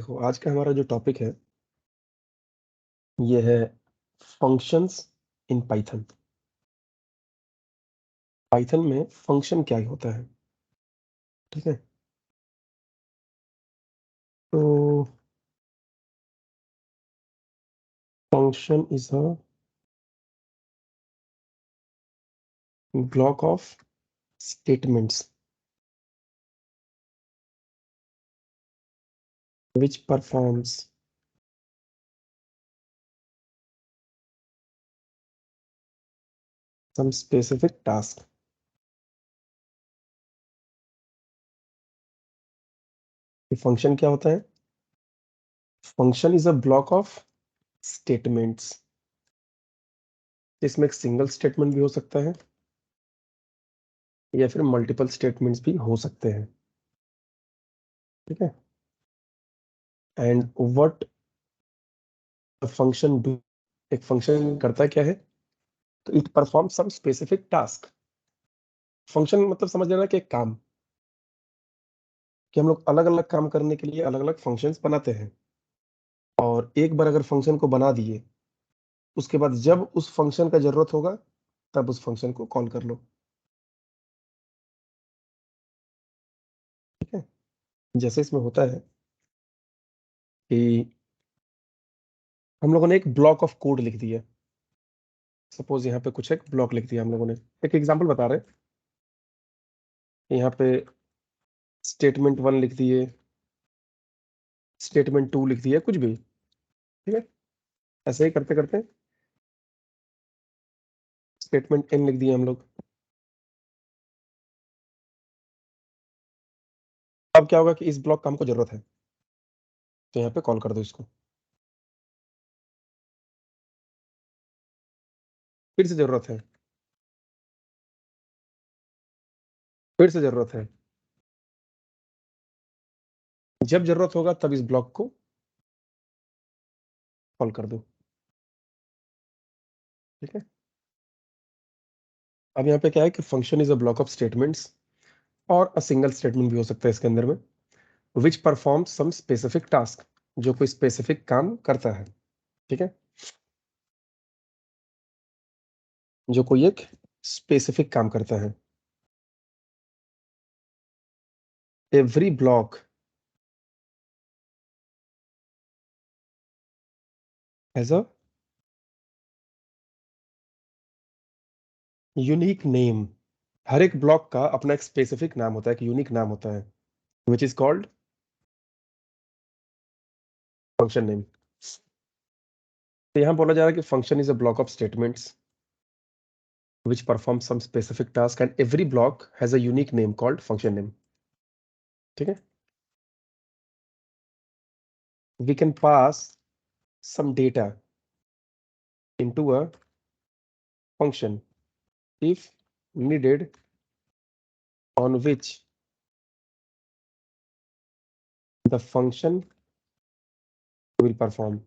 देखो, आज का हमारा जो टॉपिक है ये है फंक्शंस इन पाइथन। पाइथन में फंक्शन क्या होता है, ठीक है। तो function is a block of statements which performs some specific task। Function क्या होता है? Function is a block of statements. इसमें एक सिंगल स्टेटमेंट भी हो सकता है या फिर मल्टीपल स्टेटमेंट्स भी हो सकते हैं, ठीक है। एंड व्हाट फंक्शन डू, एक फंक्शन करता क्या है? तो it perform some specific task. Function मतलब समझ लेना कि एक काम, कि हम लोग अलग अलग काम करने के लिए अलग अलग फंक्शंस बनाते हैं। और एक बार अगर फंक्शन को बना दिए, उसके बाद जब उस फंक्शन का जरूरत होगा तब उस फंक्शन को कॉल कर लो, ठीक है। जैसे इसमें होता है कि हम लोगों ने एक ब्लॉक ऑफ कोड लिख दिया। सपोज यहाँ पे कुछ एक ब्लॉक लिख दिया हम लोगों ने। एक एग्जांपल बता रहे हैं, यहाँ पे स्टेटमेंट 1 लिख दिए, स्टेटमेंट 2 लिख दिया, कुछ भी, ठीक है। ऐसे ही करते करते स्टेटमेंट n लिख दिए हम लोग। अब क्या होगा कि इस ब्लॉक का हमको जरूरत है, तो यहाँ पे कॉल कर दो इसको। फिर से जरूरत है, फिर से जरूरत है, जब जरूरत होगा तब इस ब्लॉक को कॉल कर दो, ठीक है। अब यहाँ पे क्या है कि function is a block of statements, और अ सिंगल स्टेटमेंट भी हो सकता है इसके अंदर में, which perform some specific task, जो कोई स्पेसिफिक काम करता है, ठीक है। जो कोई एक स्पेसिफिक काम करता है। Every block has a unique name. हर एक ब्लॉक का अपना एक स्पेसिफिक नाम होता है, एक यूनिक नाम होता है, which is called function name. तो यहां बोला जा रहा है कि function is a block of statements which perform some specific task and every block has a unique name called function name, ठीक है। We can pass some data into a function if needed, on which the function will perform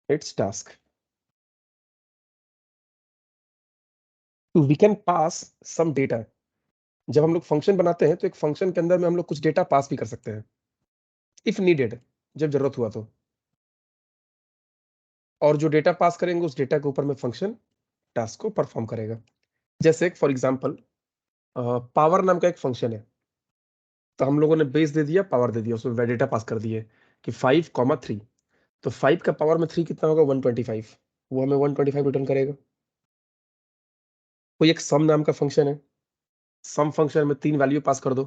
its task। We can pass some data। जब हम लोग function बनाते हैं तो एक function के अंदर में हम लोग कुछ डेटा पास भी कर सकते हैं, इफ नीडेड, जब जरूरत हुआ तो। और जो डेटा पास करेंगे उस डेटा के ऊपर में फंक्शन टास्क को परफॉर्म करेगा। जैसे फॉर एग्जांपल पावर नाम का एक फंक्शन है, तो हम लोगों ने बेस दे दिया, पावर दे दिया, उसमें डेटा पास कर दिए कि 5,3। तो 5 का पावर में 3 कितना होगा? 125। वो हमें 125 रिटर्न करेगा। कोई एक सम नाम का फंक्शन है, सम फंक्शन में 3 वैल्यू पास कर दो,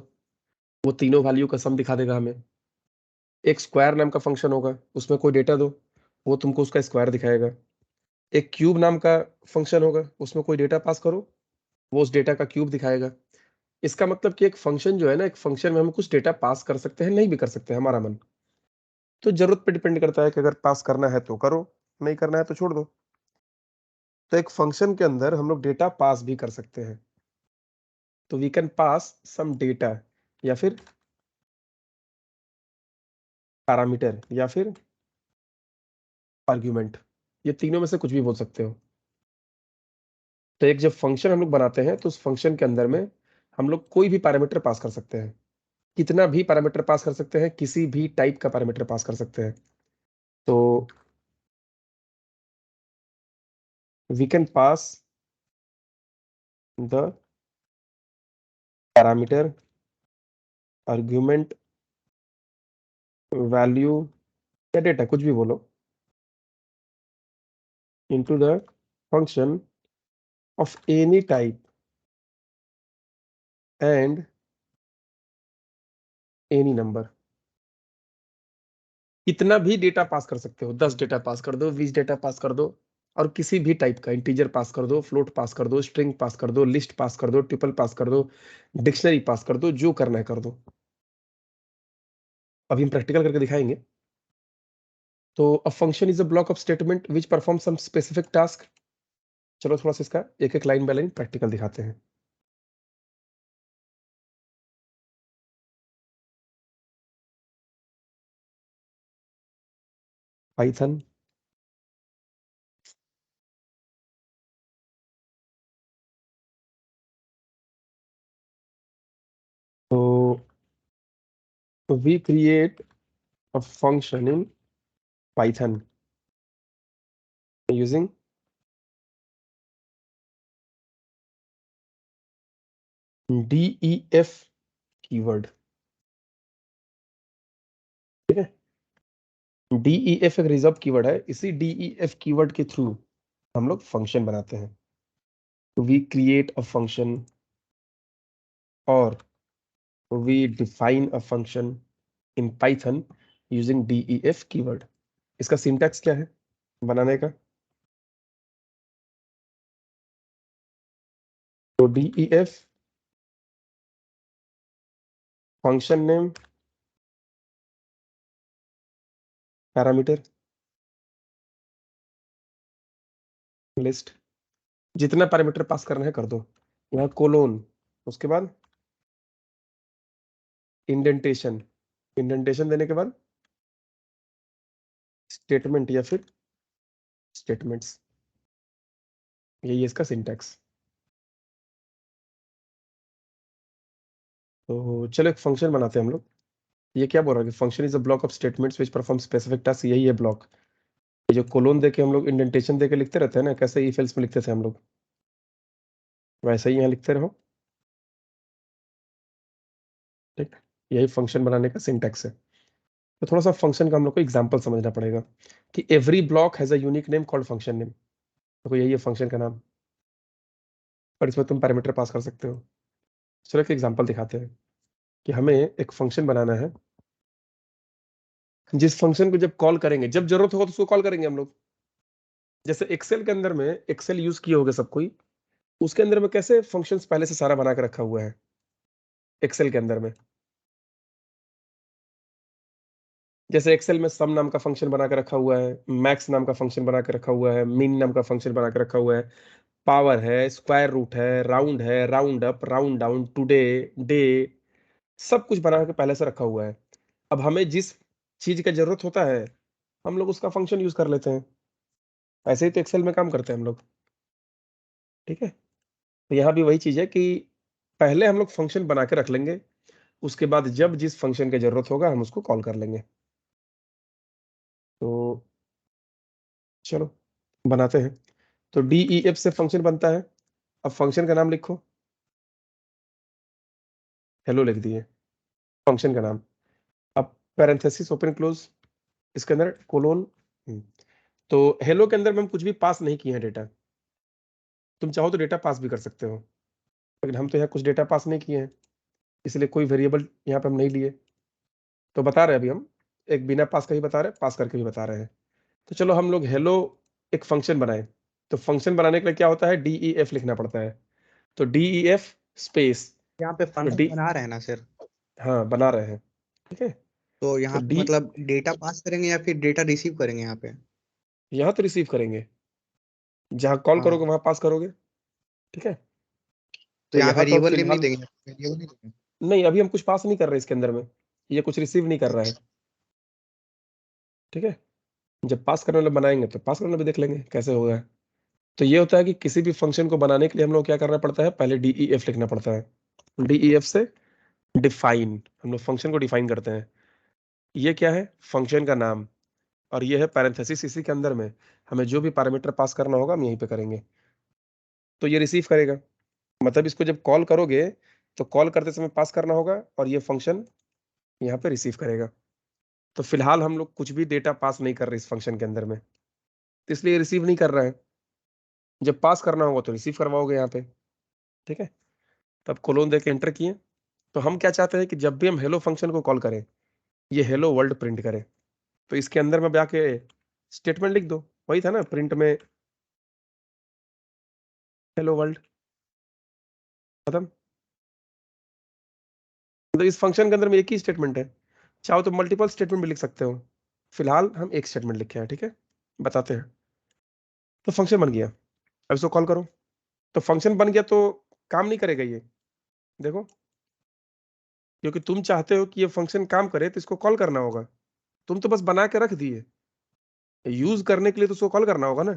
वो तीनों वैल्यू का सम दिखा देगा हमें। एक स्क्वायर नाम का फंक्शन होगा, उसमें कोई डेटा दो, वो तुमको उसका स्क्वायर दिखाएगा। एक क्यूब नाम का फंक्शन होगा, उसमें कोई डेटा पास करो, वो उस डेटा का क्यूब दिखाएगा। इसका मतलब कि एक फंक्शन जो है ना, एक फंक्शन में हम कुछ डेटा पास कर सकते हैं, नहीं भी कर सकते हैं, हमारा मन। तो जरूरत पे डिपेंड करता है कि अगर पास करना है तो करो, नहीं करना है तो छोड़ दो। तो एक फंक्शन के अंदर हम लोग डेटा पास भी कर सकते हैं। तो we can pass some data, या फिर पैरामीटर, या फिर आर्ग्यूमेंट। ये तीनों में से कुछ भी बोल सकते हो। तो एक जब फंक्शन हम लोग बनाते हैं तो उस फंक्शन के अंदर में हम लोग कोई भी पैरामीटर पास कर सकते हैं। कितना भी पैरामीटर पास कर सकते हैं, किसी भी टाइप का पैरामीटर पास कर सकते हैं। तो we can pass the parameter argument value या डेटा, कुछ भी बोलो, into the function of any type and any number। कितना भी डेटा पास कर सकते हो, 10 डेटा पास कर दो, 20 डेटा पास कर दो, और किसी भी टाइप का इंटीजर पास कर दो, फ्लोट पास कर दो, स्ट्रिंग पास कर दो, लिस्ट पास कर दो, ट्रिपल पास कर दो, डिक्शनरी पास कर दो, जो करना है कर दो। अभी हम प्रैक्टिकल करके दिखाएंगे। तो a function is a block of statement which perform some specific task. चलो थोड़ा सा इसका एक एक लाइन बाय लाइन प्रैक्टिकल दिखाते हैं। पाइथन तो we create a function in Python using def keyword. ठीक है, def एक रिजर्व कीवर्ड है, इसी def कीवर्ड के थ्रू हम लोग फंक्शन बनाते हैं। तो वी क्रिएट अ फंक्शन और we define a function in Python using def keyword. इसका सिंटैक्स क्या है बनाने का? तो def function name parameter list, जितना पैरामीटर पास करना है कर दो। यहाँ कोलोन, उसके बाद इंडेंटेशन, इंडेंटेशन देने के बाद स्टेटमेंट या फिर स्टेटमेंट्स, यही है इसका सिंटैक्स। तो चलो एक फंक्शन बनाते हैं हम लोग। ये क्या बोल रहा है कि function is a block of statements which perform specific task, यही है ब्लॉक। ये जो कोलोन देके हम लोग इंडेंटेशन देके लिखते रहते हैं ना, कैसे इफ एल्स में लिखते थे हम लोग, वैसे ही यहाँ लिखते रहो। ठीक, यही फंक्शन बनाने का सिंटैक्स है। तो थोड़ा सा फंक्शन का हम लोग को एग्जांपल समझना पड़ेगा कि every block has a unique name called function name. तो यही है फंक्शन का नाम, और इसमें तुम पैरामीटर पास कर सकते हो। चलो एक एग्जांपल दिखाते हैं कि हमें एक फंक्शन बनाना है, जिस फंक्शन को जब कॉल करेंगे, जब जरूरत होगा तो उसको कॉल करेंगे हम लोग। जैसे एक्सेल के अंदर में, एक्सेल यूज किए होगे सब कोई, उसके अंदर में कैसे फंक्शंस पहले से सारा बना के रखा हुआ है एक्सेल के अंदर में। जैसे एक्सेल में सम नाम का फंक्शन बना के रखा हुआ है, मैक्स नाम का फंक्शन बना के रखा हुआ है, मीन नाम का फंक्शन बना के रखा हुआ है, पावर है, स्क्वायर रूट है, round up, round down, today, day, सब कुछ बना के पहले से रखा हुआ है। अब हमें जिस चीज का जरूरत होता है हम लोग उसका फंक्शन यूज कर लेते हैं। ऐसे ही तो एक्सेल में काम करते हैं हम लोग। ठीक है, तो यहाँ भी वही चीज है कि पहले हम लोग फंक्शन बना के रख लेंगे, उसके बाद जब जिस फंक्शन की जरूरत होगा हम उसको कॉल कर लेंगे। तो चलो बनाते हैं। तो def से फंक्शन बनता है। अब फंक्शन का नाम लिखो, हेलो लिख दिए फंक्शन का नाम। अब पैरेंथेसिस ओपन क्लोज, इसके अंदर कोलोन। तो हेलो के अंदर में हम कुछ भी पास नहीं किए हैं डेटा, तुम चाहो तो डेटा पास भी कर सकते हो, लेकिन हम तो यहाँ कुछ डेटा पास नहीं किए हैं, इसलिए कोई वेरिएबल यहाँ पे हम नहीं लिए। तो बता रहे हैं अभी हम एक बिना पास का ही बता रहे हैं, पास करके भी बता रहे हैं। तो चलो हम लोग हेलो एक फंक्शन बनाए। तो फंक्शन बनाने के लिए क्या होता है, def लिखना पड़ता है। तो def स्पेस, यहाँ पे तो फंक्शन डी, बना रहे हैं ना सर? हाँ बना रहे हैं। ठीक है, तो तो यहाँ पे डी, मतलब डेटा पास करेंगे या फिर डेटा रिसीव करेंगे यहाँ पे? यहाँ तो रिसीव करेंगे, जहाँ कॉल करोगे हाँ, वहां पास करोगे। ठीक है, तो तो यहाँ यहाँ तो वेरिएबल नेम नहीं फिलहाल देंगे? वेरिएबल नहीं देंगे? नहीं, अभी हम कुछ पास नहीं कर रहे इसके अंदर में, ये कुछ रिसीव नहीं कर रहा है। ठीक है, जब पास करने वाला बनाएंगे तो पास करने वाला भी देख लेंगे कैसे होगा। तो ये होता है कि किसी भी फंक्शन को बनाने के लिए हम लोग क्या करना पड़ता है, पहले def लिखना पड़ता है। def से डिफाइन, हम लोग फंक्शन को डिफाइन करते हैं। ये क्या है? फंक्शन का नाम, और ये है पैरेंथेसिस। इसी के अंदर में हमें जो भी पैरामीटर पास करना होगा हम यहीं पे करेंगे। तो ये रिसीव करेगा, मतलब इसको जब कॉल करोगे तो कॉल करते समय पास करना होगा, और ये फंक्शन यहाँ पे रिसीव करेगा। तो फिलहाल हम लोग कुछ भी डेटा पास नहीं कर रहे इस फंक्शन के अंदर में, तो इसलिए रिसीव नहीं कर रहा है। जब पास करना होगा तो रिसीव करवाओगे यहाँ पे, ठीक है। तब कोलोन दे के एंटर किए। तो हम क्या चाहते हैं कि जब भी हम हेलो फंक्शन को कॉल करें, ये हेलो वर्ल्ड प्रिंट करे। तो इसके अंदर में जाके स्टेटमेंट लिख दो, वही था ना प्रिंट में, हेलो वर्ल्ड, खत्म। तो इस फंक्शन के अंदर में एक ही स्टेटमेंट है, चाहो तो मल्टीपल स्टेटमेंट भी लिख सकते हो। फिलहाल हम एक स्टेटमेंट लिखे हैं, ठीक है, बताते हैं। तो फंक्शन बन गया, अब इसको कॉल करो। तो फंक्शन बन गया तो काम नहीं करेगा ये, देखो, क्योंकि तुम चाहते हो कि ये फंक्शन काम करे तो इसको कॉल करना होगा। तुम तो बस बना के रख दिए, यूज करने के लिए तो उसको कॉल करना होगा ना।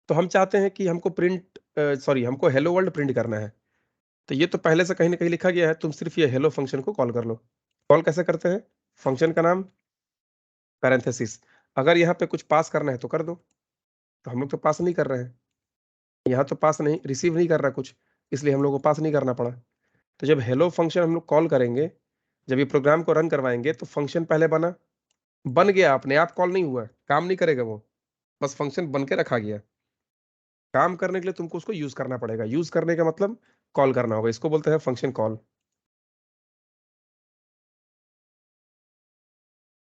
तो हम चाहते हैं कि हमको प्रिंट, सॉरी, हमको हेलो वर्ल्ड प्रिंट करना है। तो ये तो पहले से कहीं ना कहीं लिखा गया है, तुम सिर्फ ये हेलो फंक्शन को कॉल कर लो। कॉल कैसे करते हैं? फंक्शन का नाम पैरेंथेसिस, अगर यहाँ पे कुछ पास करना है तो कर दो। तो हम लोग तो पास नहीं कर रहे हैं, यहाँ तो पास नहीं, रिसीव नहीं कर रहा कुछ, इसलिए हम लोग को पास नहीं करना पड़ा। तो जब हेलो फंक्शन हम लोग कॉल करेंगे, जब ये प्रोग्राम को रन करवाएंगे, तो फंक्शन पहले बन गया, अपने आप कॉल नहीं हुआ, काम नहीं करेगा वो, बस फंक्शन बन के रखा गया। काम करने के लिए तुमको उसको यूज करना पड़ेगा, यूज करने का मतलब कॉल करना होगा, इसको बोलते हैं फंक्शन कॉल,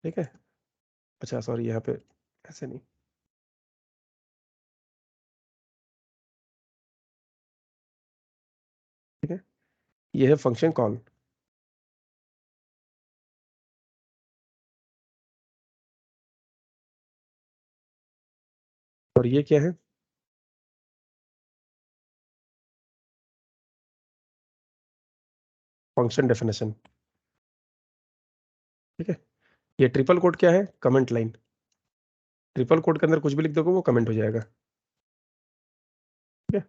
ठीक है। अच्छा सॉरी, यहाँ पे ऐसे नहीं, ठीक है, ये है फंक्शन कॉल। और ये क्या है? फंक्शन डेफिनेशन, ठीक है। ये ट्रिपल कोड क्या है? Comment line. ट्रिपल कोड के अंदर कुछ भी लिख दोगे वो कमेंट हो जाएगा, ठीक है।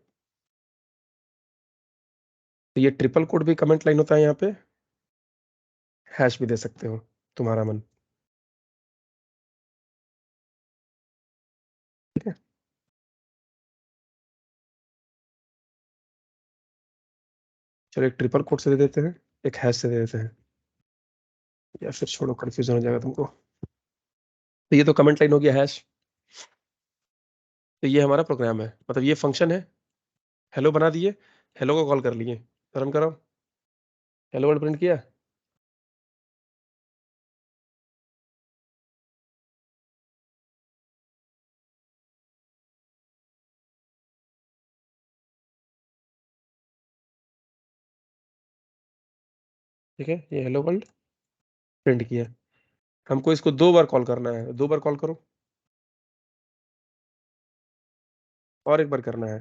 तो ये ट्रिपल कोड भी कमेंट लाइन होता है, यहाँ पे हैश भी दे सकते हो, तुम्हारा मन, ठीक है। चलो एक ट्रिपल कोड से दे देते हैं, एक हैश से दे देते हैं, या फिर छोड़ो, कंफ्यूजन हो जाएगा तुमको। तो ये तो कमेंट लाइन हो गया, हैश। तो ये हमारा प्रोग्राम है, मतलब ये फंक्शन है, हेलो बना दिए, हेलो को कॉल कर लिए, रन करो, हेलो वर्ड प्रिंट किया। ठीक है, ये हेलो वर्ल्ड प्रिंट किया। हमको इसको 2 बार कॉल करना है, 2 बार कॉल करो, और एक बार करना है,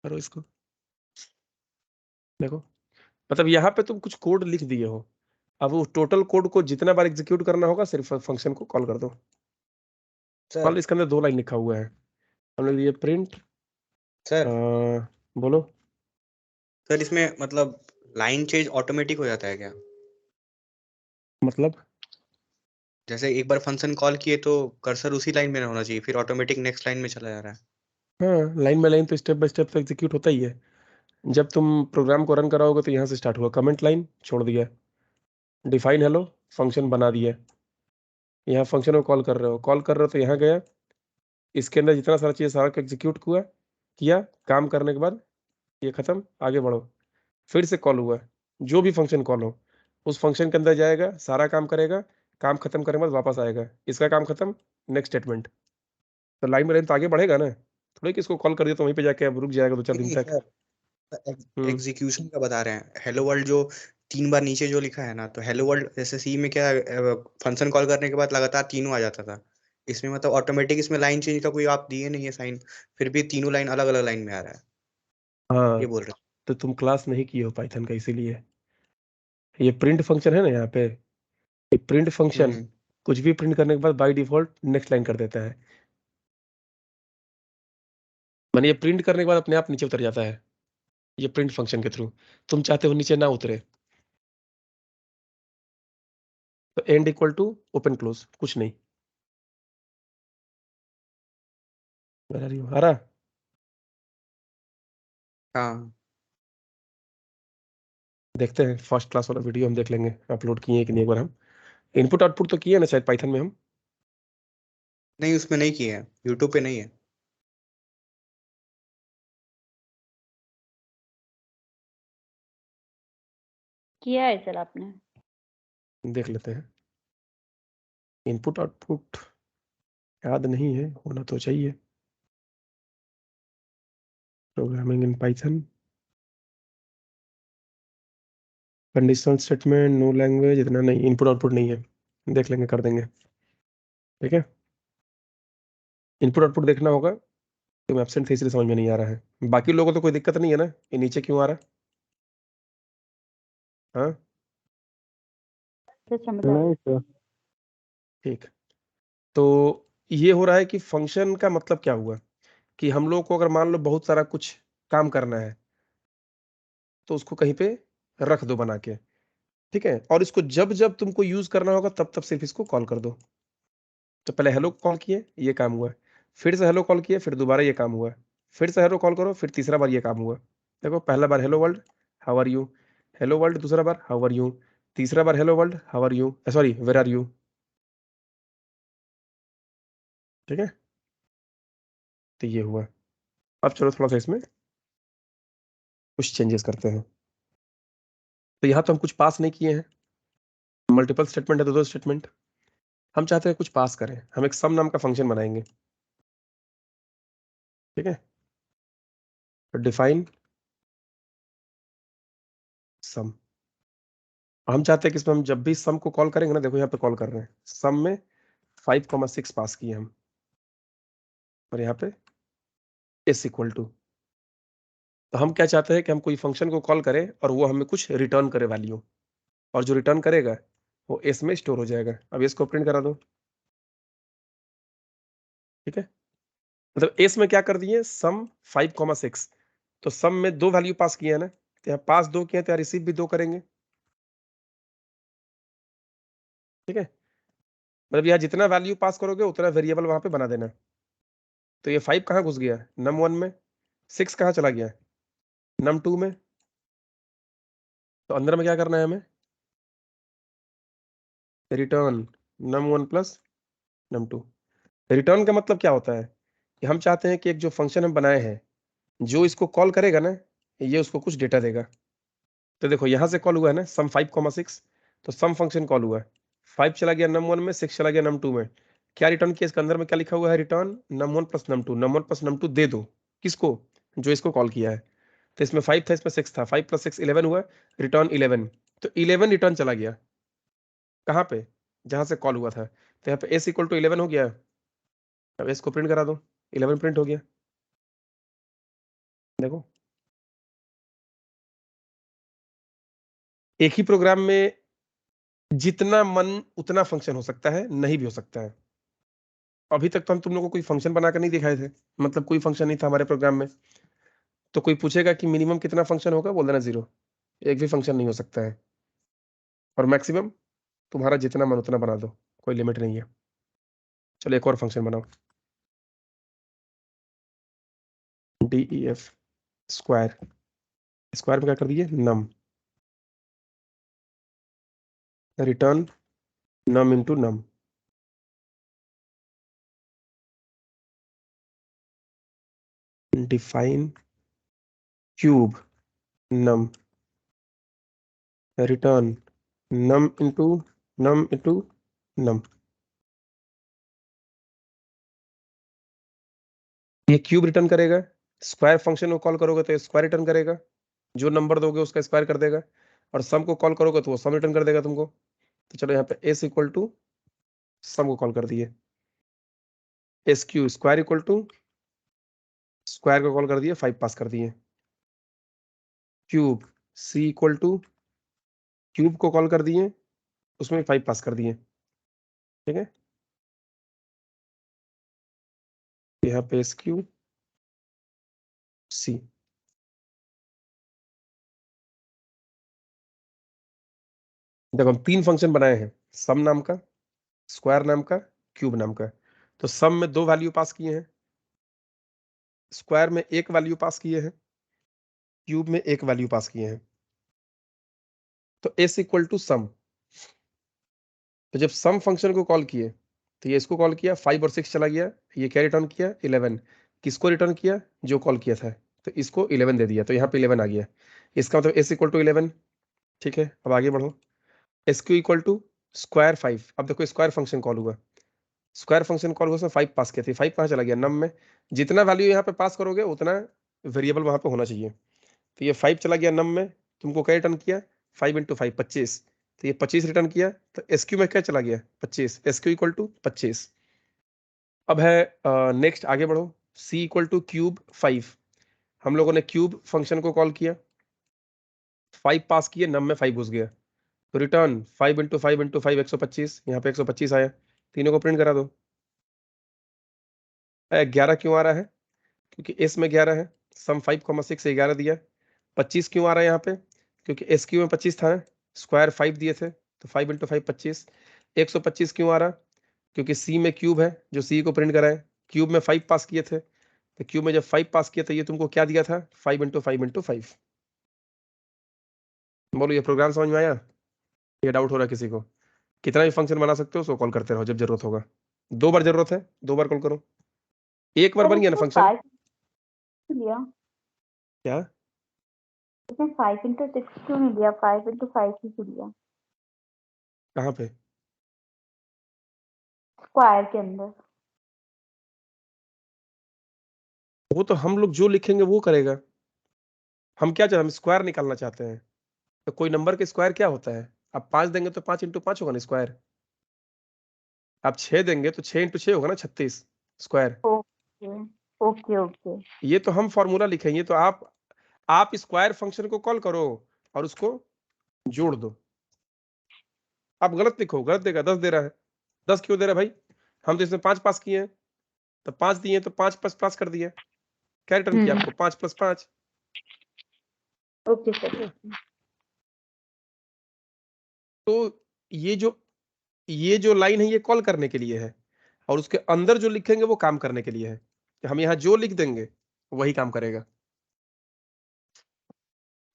करो इसको, देखो, मतलब यहाँ पे तुम कुछ कोड लिख दिए हो, अब वो टोटल कोड को जितना बार एग्जीक्यूट करना होगा, सिर्फ फंक्शन को कॉल कर दो। सर कॉल, इसके अंदर 2 लाइन लिखा हुआ है, हमने लिए प्रिंट, सर बोलो। सर इसमें मतलब लाइन चेंज ऑटोमेटिक हो जाता है क्या? मतलब जैसे एक बार फंक्शन कॉल किए तो कर्सर उसी लाइन में होना चाहिए, फिर ऑटोमेटिक नेक्स्ट लाइन में चला जा रहा है। हाँ, लाइन बाय लाइन तो स्टेप बाय स्टेप तो एग्जीक्यूट होता ही है। जब तुम प्रोग्राम को रन कराओगे तो यहाँ से स्टार्ट हुआ, कमेंट लाइन छोड़ दिया, डिफाइन हेलो, फंक्शन बना दिया, यहाँ फंक्शन को कॉल कर रहे हो तो यहाँ गया, इसके अंदर जितना सारा चीज़ सारा एग्जीक्यूट हुआ, किया, काम करने के बाद ये खत्म, आगे बढ़ो, फिर से कॉल हुआ, जो भी फंक्शन कॉल हो उस फंक्शन के अंदर जाएगा, सारा काम करेगा, काम खत्म करने के बाद वापस आएगा, इसका काम खत्म, नेक्स्ट स्टेटमेंट। तो लाइन बाय लाइन तो आगे बढ़ेगा ना, थोड़ी कि इसको कॉल कर दिया तो वहीं पे जाके अब रुक जाएगा 2-4 नहीं दिन नहीं तक। सर, हम्म, एग्जीक्यूशन का बता रहे हैं, हेलो वर्ल्ड जो 3 बार नीचे जो लिखा है ना, तो हेलो वर्ल्ड जैसे सी में क्या फंक्शन कॉल करने के बाद लगातार तीनों आ जाता था। इसमें मतलब ऑटोमेटिक इसमें लाइन चेंज का कोई आप दिए नहीं है साइन, फिर भी तीनों लाइन अलग अलग लाइन में आ रहा है, ये हाँ, बोल रहे तो तुम क्लास नहीं किए हो पाइथन का, इसीलिए ये प्रिंट फंक्शन है ना यहाँ पे, ये प्रिंट हैं। फंक्शन कुछ भी प्रिंट करने के बाद बाय डिफॉल्ट नेक्स्ट लाइन कर देता है, माने ये प्रिंट करने के बाद अपने आप नीचे उतर जाता है, ये प्रिंट फंक्शन के थ्रू। तुम चाहते हो नीचे ना उतरे, तो end equal to open close, कुछ नहीं। आ रहा? हाँ देखते हैं, फर्स्ट क्लास वाला वीडियो हम देख लेंगे, अपलोड किए कि नहीं एक बार हम। इनपुट आउटपुट तो किए ना शायद पाइथन में हम। नहीं, उसमें नहीं किए हैं, यूट्यूब पे नहीं है। किया है सर आपने। देख लेते हैं। इनपुट आउटपुट याद नहीं है, होना तो चाहिए। Programming in Python, conditional statement, no language, इतना नहीं, इनपुट आउटपुट नहीं है, देख लेंगे, कर देंगे। ठीक है, इनपुट आउटपुट देखना होगा। तुम एब्सेंट थे इसलिए समझ में नहीं आ रहा है, बाकी लोगों को तो कोई दिक्कत नहीं है ना, ये नीचे क्यों आ रहा है? हाँ सर समझ आ नहीं गया। सर। ठीक, तो ये हो रहा है कि फंक्शन का मतलब क्या हुआ कि हम लोग को अगर मान लो बहुत सारा कुछ काम करना है, तो उसको कहीं पे रख दो बना के। ठीक है, और इसको जब जब तुमको यूज करना होगा तब तब सिर्फ इसको कॉल कर दो। तो पहले हेलो कॉल किए, ये काम हुआ, फिर से हेलो कॉल किए, फिर दोबारा ये काम हुआ, फिर से हेलो कॉल करो, फिर तीसरा बार ये काम हुआ। देखो, पहला बार hello world, how are you, hello world, दूसरा बार हाउ आर यू, तीसरा बार hello world, how are you, sorry where are you. ठीक है, तो ये हुआ। अब चलो थोड़ा सा इसमें कुछ चेंजेस करते हैं। तो यहाँ तो हम कुछ पास नहीं किए हैं, मल्टीपल स्टेटमेंट है, दो दो स्टेटमेंट। हम चाहते हैं कुछ पास करें, हम एक सम नाम का फंक्शन बनाएंगे। ठीक है, तो डिफाइन सम। हम चाहते हैं कि इसमें हम जब भी सम को कॉल करेंगे ना, देखो यहाँ पे कॉल कर रहे हैं, सम में 5,6 पास किए हम, और यहाँ पे इस इक्वल टू। तो हम क्या चाहते हैं कि हम कोई फंक्शन को कॉल करें और वो हमें कुछ रिटर्न करे वैल्यू, और जो रिटर्न करेगा वो एस में स्टोर हो जाएगा। अब इसको प्रिंट करा दो। ठीक है, मतलब एस में क्या कर दिए, सम 5,6, तो सम में दो वैल्यू पास किए हैं ना, तो यहाँ पास दो किए तो यहाँ रिसीव भी दो करेंगे। ठीक है, मतलब यहाँ जितना वैल्यू पास करोगे उतना वेरिएबल वहां पे बना देना। तो ये 5 कहाँ घुस गया, num1 में, 6 कहाँ चला गया, num2 में। तो अंदर में क्या करना है हमें, return num1 plus num2। Return का मतलब क्या होता है कि हम चाहते हैं कि एक जो फंक्शन हम बनाए हैं, जो इसको कॉल करेगा ना, ये उसको कुछ डेटा देगा। तो देखो यहाँ से कॉल हुआ है ना सम 5,6, तो सम फंक्शन कॉल हुआ है, 5 चला गया num1 में, 6 चला गया num2 में। क्या रिटर्न किया, इसके अंदर में क्या लिखा हुआ है, return num1 plus num2, num1 plus num2 दे दो किसको, जो इसको कॉल किया है। तो इसमें 5 था, इसमें 6 था, 5 प्लस 6 11 हुआ, रिटर्न 11। तो 11 रिटर्न चला गया कहाँ पे, जहां से कॉल हुआ था। तो यहाँ पे s इक्वल टू 11 हो गया। अब s को प्रिंट करा दो, 11 प्रिंट हो गया। देखो, एक ही प्रोग्राम में जितना मन उतना फंक्शन हो सकता है, नहीं भी हो सकता है। अभी तक तो हम तुम लोगों को कोई फंक्शन बनाकर नहीं दिखाए थे, मतलब कोई फंक्शन नहीं था हमारे प्रोग्राम में। तो कोई पूछेगा कि मिनिमम कितना फंक्शन होगा, बोल देना 0, एक भी फंक्शन नहीं हो सकता है। और मैक्सिमम तुम्हारा जितना मन उतना बना दो, कोई लिमिट नहीं है। चलो एक और फंक्शन बनाओ, DEF स्क्वायर, स्क्वायर में क्या कर दिए, नम, रिटर्न नम इंटू नम। डिफाइन क्यूब नम, रिटर्न नम इंटू नम इंटू नम। ये क्यूब रिटर्न करेगा, स्क्वायर फंक्शन को कॉल करोगे तो स्क्वायर रिटर्न करेगा, जो नंबर दोगे उसका स्क्वायर कर देगा, और सम को कॉल करोगे तो वो सम रिटर्न कर देगा तुमको। तो चलो यहाँ पे एस इक्वल टू सम को कॉल कर दिए, S Q square equal to square को कॉल कर दिए, 5 पास कर दिए। Cube C equal to cube को कॉल कर दिए, उसमें 5 पास कर दिए। ठीक है, यहाँ पे एस क्यू सी। देखो हम 3 फंक्शन बनाए हैं, सम नाम का, स्क्वायर नाम का, क्यूब नाम का। तो सम में 2 वैल्यू पास किए हैं, स्क्वायर में 1 वैल्यू पास किए हैं, क्यूब में 1 वैल्यू पास किए हैं। तो s इक्वल टू सम। तो जब सम फंक्शन को कॉल किए तो ये इसको कॉल किया, 5 और 6 चला गया, ये क्या रिटर्न किया 11। किसको रिटर्न किया, जो कॉल किया था, तो इसको 11 दे दिया, तो यहाँ पे 11 आ गया। इसका मतलब s इक्वल टू 11। ठीक है, अब आगे बढ़ो। S Q equal to square 5। अब देखो स्क्वायर फंक्शन कॉल हुआ, स्क्वायर फंक्शन कॉल हुआ, उसमें 5 पास किया था, 5 कहाँ चला गया, नम में। जितना वैल्यू यहाँ पे पास करोगे उतना वेरिएबल वहां पे होना चाहिए। तो ये 5 चला गया नम में, तुमको क्या रिटर्न किया, 5 इंटू 5 25। तो ये 25 रिटर्न किया, तो एसक्यू में क्या चला गया 25, एसक्यू इक्वल टू 25। अब है नेक्स्ट, आगे बढ़ो। सी इक्वल टू क्यूब 5। हम लोगों ने क्यूब फंक्शन को कॉल किया, 5 पास किए, नम में 5 घुस गया, तो रिटर्न 5 इंटू 5 इंटू 5 125। यहाँ पे 125 आया, तीनों को प्रिंट करा दो। 11 क्यों आ रहा है, क्योंकि एस में 11 है, सम 5,6 से 11 दिया। 25 क्यों आ रहा है यहाँ पे, क्योंकि एस क्यू में 25 था, स्क्वायर 5 दिए थे, तो 5 इंटू 5 25। 125 क्यों आ रहा, क्योंकि सी में क्यूब है, जो सी को प्रिंट कराए, क्यूब में 5 पास किए थे, तो क्यूब में जब 5 पास किया तो ये तुमको क्या दिया था, 5 इंटू 5 इंटू 5। बोलो ये प्रोग्राम समझ में आया, ये डाउट हो रहा है किसी को। कितना भी फंक्शन बना सकते हो, उसको कॉल करते रहो जब जरूरत होगा। 2 बार जरूरत है, 2 बार कॉल करो। एक बार बन गया ना इसमें फंक्शन। 5 लिया, क्या, इसमें 5 इंटू 6 क्यों नहीं लिया, 5 इंटू 5 ही क्यों लिया कहाँ पे, स्क्वायर के अंदर। वो तो हम लोग जो लिखेंगे वो करेगा। हम क्या चाहते हैं, हम स्क्वायर निकालना चाहते हैं। तो कोई नंबर के स्क्वायर क्या होता है, आप 5 देंगे तो 5 इंटू 5 होगा ना स्क्वायर। आप 6 देंगे तो 6 इंटू 6 होगा ना 36 स्क्वायर। Okay okay okay. ये तो हम फॉर्मूला लिखेंगे, तो आप स्क्वायर फंक्शन को कॉल करो और उसको जोड़ दो। आप गलत लिखो, गलत देगा, 10 दे रहा है। 10 क्यों दे रहा है भाई, हम तो इसमें 5 पास किए हैं, तो 5 दिए तो 5 प्लस पास कर दिया, क्या रिटर्न किया आपको, 5 प्लस 5। Okay sir. तो ये जो लाइन है ये कॉल करने के लिए है, और उसके अंदर जो लिखेंगे वो काम करने के लिए है। हम यहाँ जो लिख देंगे वही काम करेगा।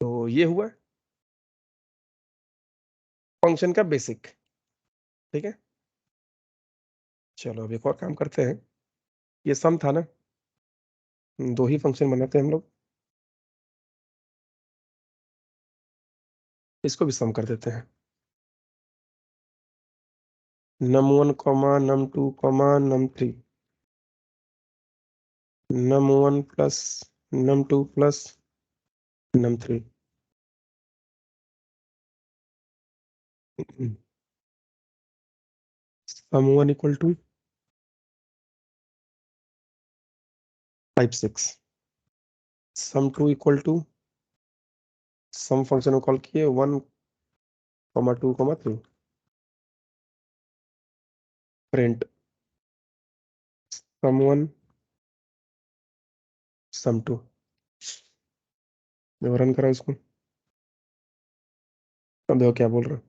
तो ये हुआ फंक्शन का बेसिक। ठीक है, चलो अब एक और काम करते हैं। ये सम था ना, 2 ही फंक्शन बनाते हैं हम लोग, इसको भी सम कर देते हैं। num1 comma num2 comma num3, num1 plus num2 plus num3। sum1 equal to 5 6, sum2 equal to, sum function को कॉल किए 1 comma 2 comma 3, print sum1 sum2। मैं रन करा इसको, अब देखो क्या बोल रहा हूँ।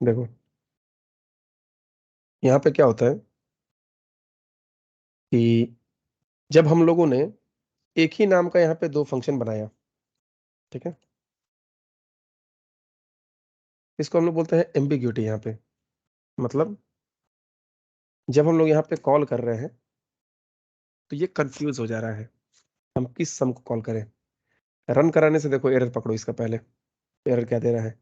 देखो यहाँ पे क्या होता है कि जब हम लोगों ने एक ही नाम का यहाँ पे 2 फंक्शन बनाया, ठीक है, इसको हम लोग बोलते हैं एम्बिग्यूटी। यहाँ पे मतलब जब हम लोग यहाँ पे कॉल कर रहे हैं तो ये कंफ्यूज हो जा रहा है, हम किस सम को कॉल करें। रन कराने से देखो एरर पकड़ो इसका, पहले एरर क्या दे रहा है,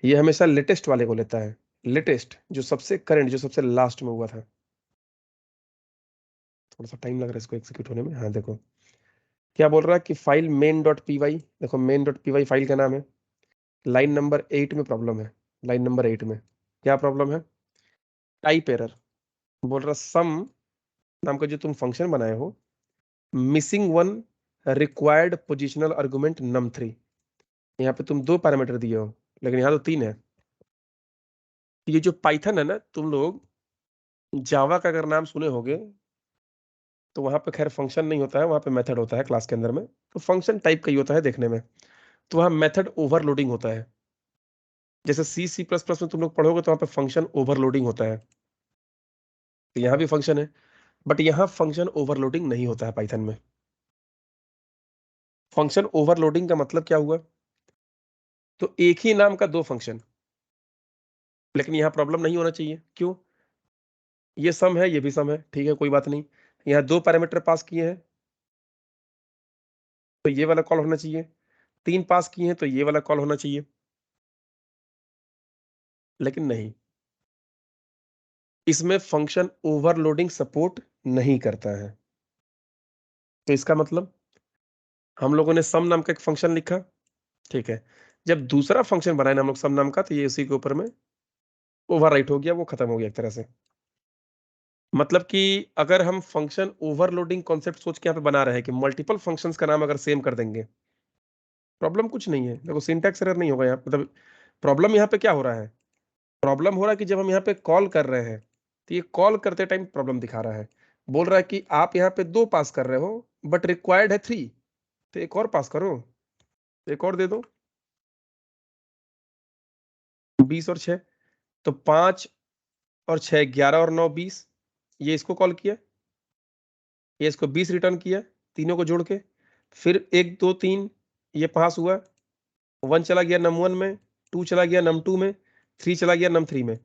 ये हमेशा लेटेस्ट वाले को लेता है, लेटेस्ट जो सबसे करंट, जो सबसे लास्ट में हुआ था। थोड़ा सा टाइम लग रहा है इसको एग्जीक्यूट होने में। हाँ देखो क्या बोल रहा है कि file main dot P Y, देखो main dot P Y file का नाम है। लाइन नंबर 8 में प्रॉब्लम है, लाइन नंबर 8 में क्या प्रॉब्लम है, टाइप एरर। बोल रहा सम नाम का जो तुम फंक्शन बनाए हो, missing one required positional argument num3। यहाँ पे तुम 2 पैरामीटर दिए हो, लेकिन यहाँ तो 3 है। ये जो पाइथन है ना, तुम लोग जावा का अगर नाम सुने होगे तो वहां पे खैर फंक्शन नहीं होता है, वहां पे मेथड होता है क्लास के अंदर में, तो फंक्शन टाइप का ही होता है देखने में। तो वहां मेथड ओवरलोडिंग होता है। जैसे C++ में तुम लोग पढ़ोगे तो वहां पे फंक्शन ओवरलोडिंग होता है, तो यहाँ भी फंक्शन है, बट यहाँ फंक्शन ओवरलोडिंग नहीं होता है पाइथन में। फंक्शन ओवरलोडिंग का मतलब क्या हुआ? तो एक ही नाम का दो फंक्शन, लेकिन यहाँ प्रॉब्लम नहीं होना चाहिए। क्यों? ये सम है, ये भी सम है, ठीक है, कोई बात नहीं। यहाँ दो पैरामीटर पास किए हैं तो ये वाला कॉल होना चाहिए, तीन पास किए हैं तो ये वाला कॉल होना चाहिए, लेकिन नहीं, इसमें फंक्शन ओवरलोडिंग सपोर्ट नहीं करता है। तो इसका मतलब हम लोगों ने सम नाम का एक फंक्शन लिखा, ठीक है, जब दूसरा फंक्शन बनाए ना हम लोग सम नाम का, तो ये उसी के ऊपर में ओवरराइट हो गया, वो खत्म हो गया एक तरह से। मतलब कि अगर हम फंक्शन ओवरलोडिंग कॉन्सेप्ट सोच के यहाँ पे बना रहे हैं कि मल्टीपल फंक्शंस का नाम अगर सेम कर देंगे, प्रॉब्लम कुछ नहीं है। देखो सिंटैक्स एरर नहीं होगा यहाँ, मतलब प्रॉब्लम यहाँ पे क्या हो रहा है? प्रॉब्लम हो रहा है कि जब हम यहाँ पे कॉल कर रहे हैं तो ये कॉल करते टाइम प्रॉब्लम दिखा रहा है, बोल रहा है कि आप यहाँ पे 2 पास कर रहे हो बट रिक्वायर्ड है 3, तो एक और पास करो, एक और दे दो। 20 और 6, तो 5 और 6 11 और 9 20, ये इसको कॉल किया, ये इसको 20 रिटर्न किया, तीनों को जोड़ के, फिर 1 2 3 ये पास हुआ, 1 चला गया num1 में, 2 चला गया num2 में, 3 चला गया num3 में।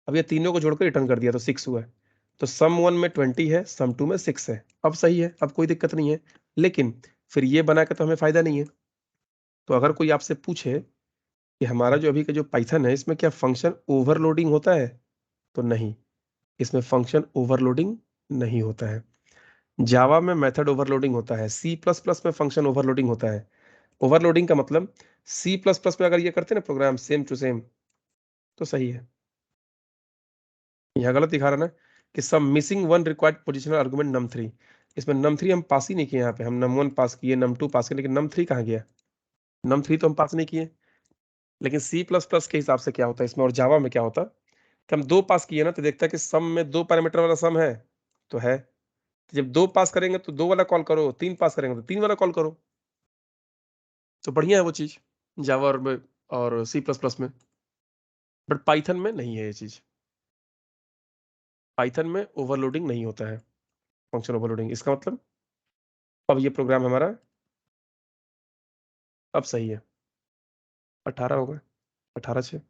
अब ये तीनों को जोड़कर रिटर्न कर दिया तो 6 हुआ। तो सम 1 में 20 है, सम 2 में 6 है। अब सही है, अब कोई दिक्कत नहीं है, लेकिन फिर ये बना के तो हमें फायदा नहीं है। तो अगर कोई आपसे पूछे कि हमारा जो अभी का जो पाइथन है इसमें क्या फंक्शन ओवरलोडिंग होता है, तो नहीं, इसमें फंक्शन ओवरलोडिंग नहीं होता है। जावा में मेथड ओवरलोडिंग होता है, C++ में फंक्शन ओवरलोडिंग होता है। ओवरलोडिंग का मतलब C++ में अगर ये करते हैं ना प्रोग्राम सेम टू सेम, तो सही है। यहाँ गलत दिखा रहा ना कि sum missing one required positional argument num3, इसमें num3 हम पास ही नहीं किए। यहाँ पे हम num1 पास किए, num2 पास किए, लेकिन num3 कहाँ गया? num3 तो हम पास नहीं किए। लेकिन C++ के हिसाब से क्या होता है इसमें और जावा में क्या होता है कि हम 2 पास किए ना, तो देखता है कि सम में 2 पैरामीटर वाला सम है, तो है। तो जब 2 पास करेंगे तो 2 वाला कॉल करो, 3 पास करेंगे तो 3 वाला कॉल करो। तो बढ़िया है वो चीज जावा और C++ में, बट पाइथन में नहीं है ये चीज। पाइथन में ओवरलोडिंग नहीं होता है, फंक्शन ओवरलोडिंग। इसका मतलब अब ये प्रोग्राम हमारा अब सही है। 18 होगा, 18 6।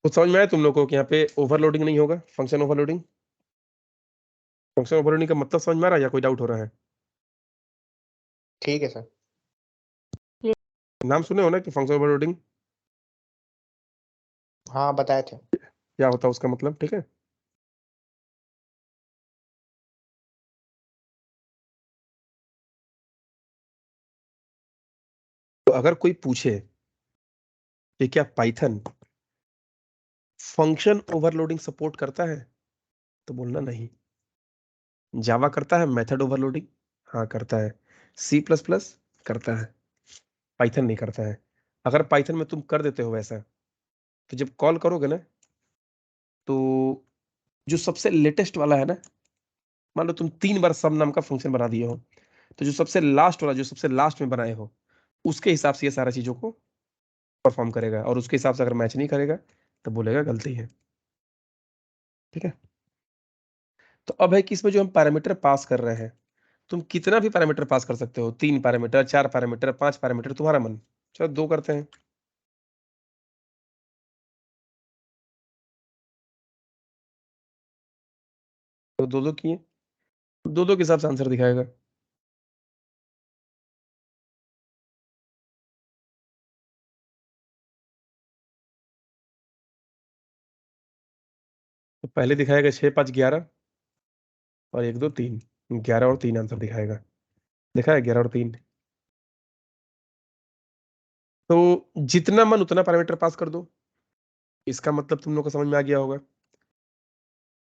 कुछ समझ में आया तुम लोग को कि यहाँ पे ओवरलोडिंग नहीं होगा, फंक्शन ओवरलोडिंग? फंक्शन ओवरलोडिंग का मतलब समझ में आ रहा है या कोई डाउट हो रहा है? ठीक है सर। नाम सुने हो ना कि फंक्शन ओवरलोडिंग हाँ बताए थे। क्या होता है उसका मतलब, ठीक है। तो अगर कोई पूछे कि क्या पाइथन फंक्शन ओवरलोडिंग सपोर्ट करता है, तो बोलना नहीं। जावा करता है मेथड ओवरलोडिंग, हाँ करता है। C++ करता है, पाइथन नहीं करता है। अगर पाइथन में तुम कर देते हो वैसा, तो जब कॉल करोगे ना, तो जो सबसे लेटेस्ट वाला है ना, मान लो तुम 3 बार सम नाम का फंक्शन बना दिए हो, तो जो सबसे लास्ट वाला, जो सबसे लास्ट में बनाए हो, उसके हिसाब से ये सारा चीजों को परफॉर्म करेगा, और उसके हिसाब से अगर मैच नहीं करेगा तो बोलेगा गलती है, ठीक है। तो अब है कि इसमें जो हम पैरामीटर पास कर रहे हैं, तुम कितना भी पैरामीटर पास कर सकते हो, 3 पैरामीटर, 4 पैरामीटर, 5 पैरामीटर, तुम्हारा मन। चलो 2 करते हैं। तो 2 किए, 2 के हिसाब से आंसर दिखाएगा। तो पहले दिखाएगा 6 5 11, और 1 2 3, 11 और 3 आंसर दिखाएगा। देखा है 11 और 3। तो जितना मन उतना पैरामीटर पास कर दो, इसका मतलब तुम लोग को समझ में आ गया होगा।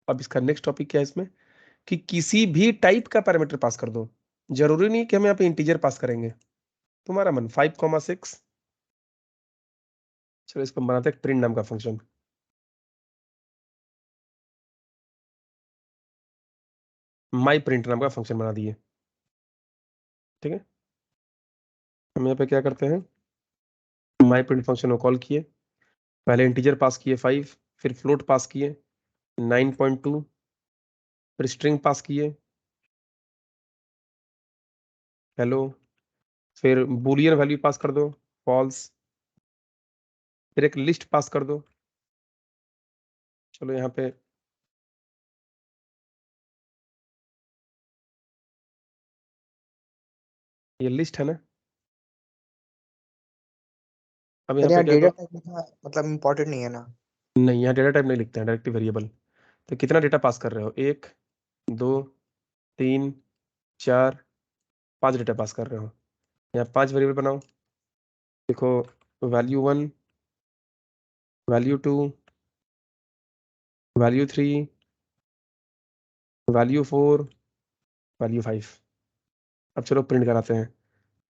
अब इसका नेक्स्ट टॉपिक क्या है इसमें, कि किसी भी टाइप का पैरामीटर पास कर दो। जरूरी नहीं कि हम यहाँ पे इंटीजर पास करेंगे, तुम्हारा मन 5 6 चलो इसको हम बनाते हैं प्रिंट नाम का फंक्शन। माई प्रिंट नाम का फंक्शन बना दिए, ठीक है। हम यहाँ पे क्या करते हैं, माई प्रिंट फंक्शन को कॉल किए, पहले इंटीजर पास किए 5, फिर फ्लोट पास किए 9.2, फिर स्ट्रिंग पास किए हेलो, फिर बूलियन वैल्यू पास कर दो फॉल्स, फिर एक लिस्ट पास कर दो। चलो यहाँ पे ये लिस्ट है ना, अब यहाँ सर पे यहाँ क्या डेटा दो, टाइप लिखना मतलब इम्पोर्टेंट नहीं है ना? नहीं यहाँ डेटा टाइप नहीं लिखते हैं, डायरेक्टली वेरिएबल। तो कितना डेटा पास कर रहे हो, 1 2 3 4 5 डेटा पास कर रहे हो। यहाँ 5 वेरिएबल बनाओ, देखो value 1, value 2, value 3, value 4, value 5। अब चलो प्रिंट कराते हैं।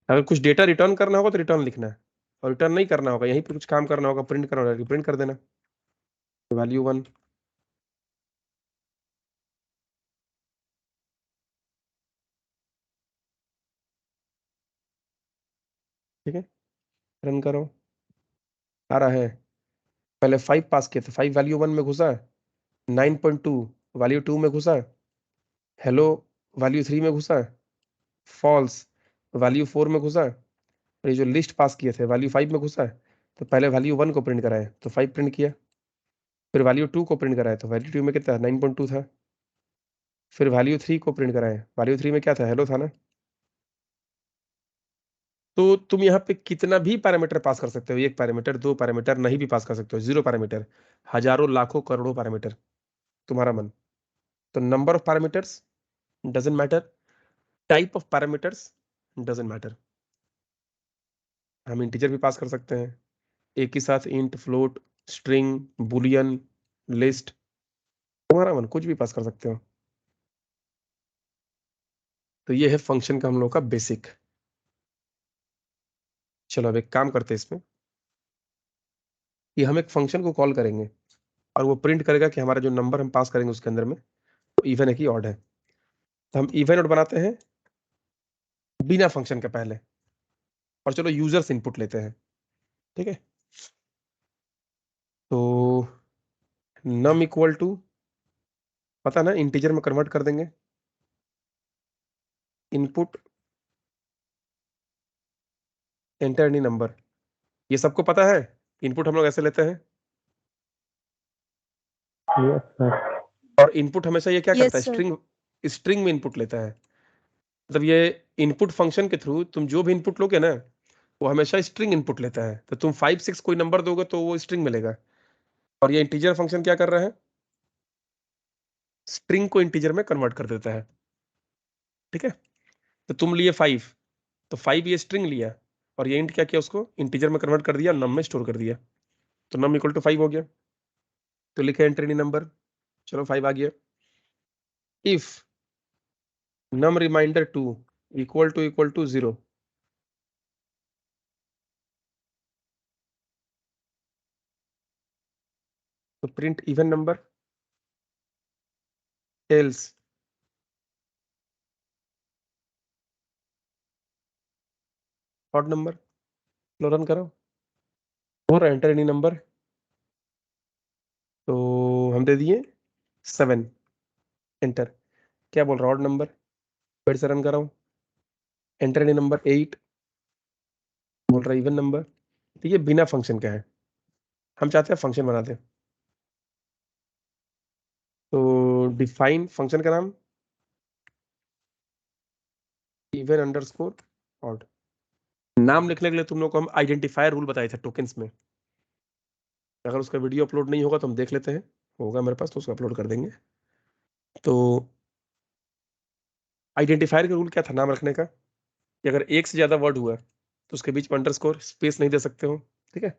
अगर कुछ डेटा रिटर्न करना होगा तो रिटर्न लिखना है, और रिटर्न नहीं करना होगा, यहीं पे कुछ काम करना होगा, प्रिंट करना होगा, प्रिंट कर देना वैल्यू 1। ठीक है, रन करो, आ रहा है। पहले 5 पास किए थे, 5 वैल्यू 1 में घुसा, 9.2 वैल्यू 2 में घुसा, हेलो वैल्यू 3 में घुसा, फॉल्स वैल्यू 4 में घुसा, और ये जो लिस्ट पास किए थे वैल्यू 5 में घुसा है। तो पहले वैल्यू 1 को प्रिंट कराए तो 5 प्रिंट किया, फिर वैल्यू 2 को प्रिंट कराए तो वैल्यू 2 में कितना 9.2 था, फिर वैल्यू 3 को प्रिंट कराए, वैल्यू 3 में क्या था, हेलो था ना। तो तुम यहाँ पे कितना भी पैरामीटर पास कर सकते हो, 1 पैरामीटर, 2 पैरामीटर, नहीं भी पास कर सकते हो, 0 पैरामीटर, हजारों लाखों करोड़ों पैरामीटर, तुम्हारा मन। तो number of parameters doesn't matter, type of parameters doesn't matter. हम इंटीजर भी पास कर सकते हैं एक ही साथ, int, float, string, Boolean, list, तुम्हारा मन, कुछ भी पास कर सकते हो। तो ये है फंक्शन का हम लोग का बेसिक। चलो अब एक काम करते हैं इसमें, कि हम एक फंक्शन को कॉल करेंगे और वो प्रिंट करेगा कि हमारा जो नंबर हम पास करेंगे उसके अंदर में वो इवन है कि ऑड है। तो हम इवन ऑड बनाते हैं बिना फंक्शन के पहले, और चलो यूजर्स इनपुट लेते हैं, ठीक है। तो नम इक्वल टू, पता ना, इंटीजर में कन्वर्ट कर देंगे, इनपुट एंटर एनी नंबर, ये सबको पता है। इनपुट हम लोग ऐसे लेते हैं, यस सर। और इनपुट हमेशा ये क्या करता है, सर। स्ट्रिंग, स्ट्रिंग में इनपुट लेता है। मतलब ये इनपुट फंक्शन के थ्रू तुम जो भी इनपुट लोगे ना, वो हमेशा स्ट्रिंग इनपुट लेता है। तो तुम 5 6 कोई नंबर दोगे तो वो स्ट्रिंग मिलेगा, और ये इंटीजर फंक्शन क्या कर रहा है, स्ट्रिंग को इंटीजर में कन्वर्ट कर देता है, ठीक है। तो तुम लिए 5, तो 5 ये स्ट्रिंग लिया, और ये इंट क्या किया, उसको इंटीजर में कन्वर्ट कर दिया, नम में स्टोर कर दिया। तो नम इक्वल टू 5 हो गया, तो लिखे एंटर एनी नंबर, चलो 5 आ गया। If num reminder 2 equal to 0, तो print even number, else odd number. लो रन करो, और एंटर एनी नंबर, तो हम दे दिए 7, एंटर। क्या बोल रहा है, ऑड नंबर, फिर से रन कर रहा हूं, एंटर एनी नंबर 8, बोल रहा है इवन नंबर। तो ये बिना फंक्शन का है, हम चाहते हैं फंक्शन बना दें। तो डिफाइन फंक्शन का नाम इवन अंडरस्कोर ऑड। नाम लिखने के लिए तुम लोग को हम आइडेंटिफायर रूल बताए थे टोकन्स में, अगर उसका वीडियो अपलोड नहीं होगा तो हम देख लेते हैं, होगा मेरे पास तो उसको अपलोड कर देंगे। तो आइडेंटिफायर का रूल क्या था नाम रखने का, कि अगर एक से ज्यादा वर्ड हुआ तो उसके बीच में अंडरस्कोर स्पेस नहीं दे सकते हो, ठीक है।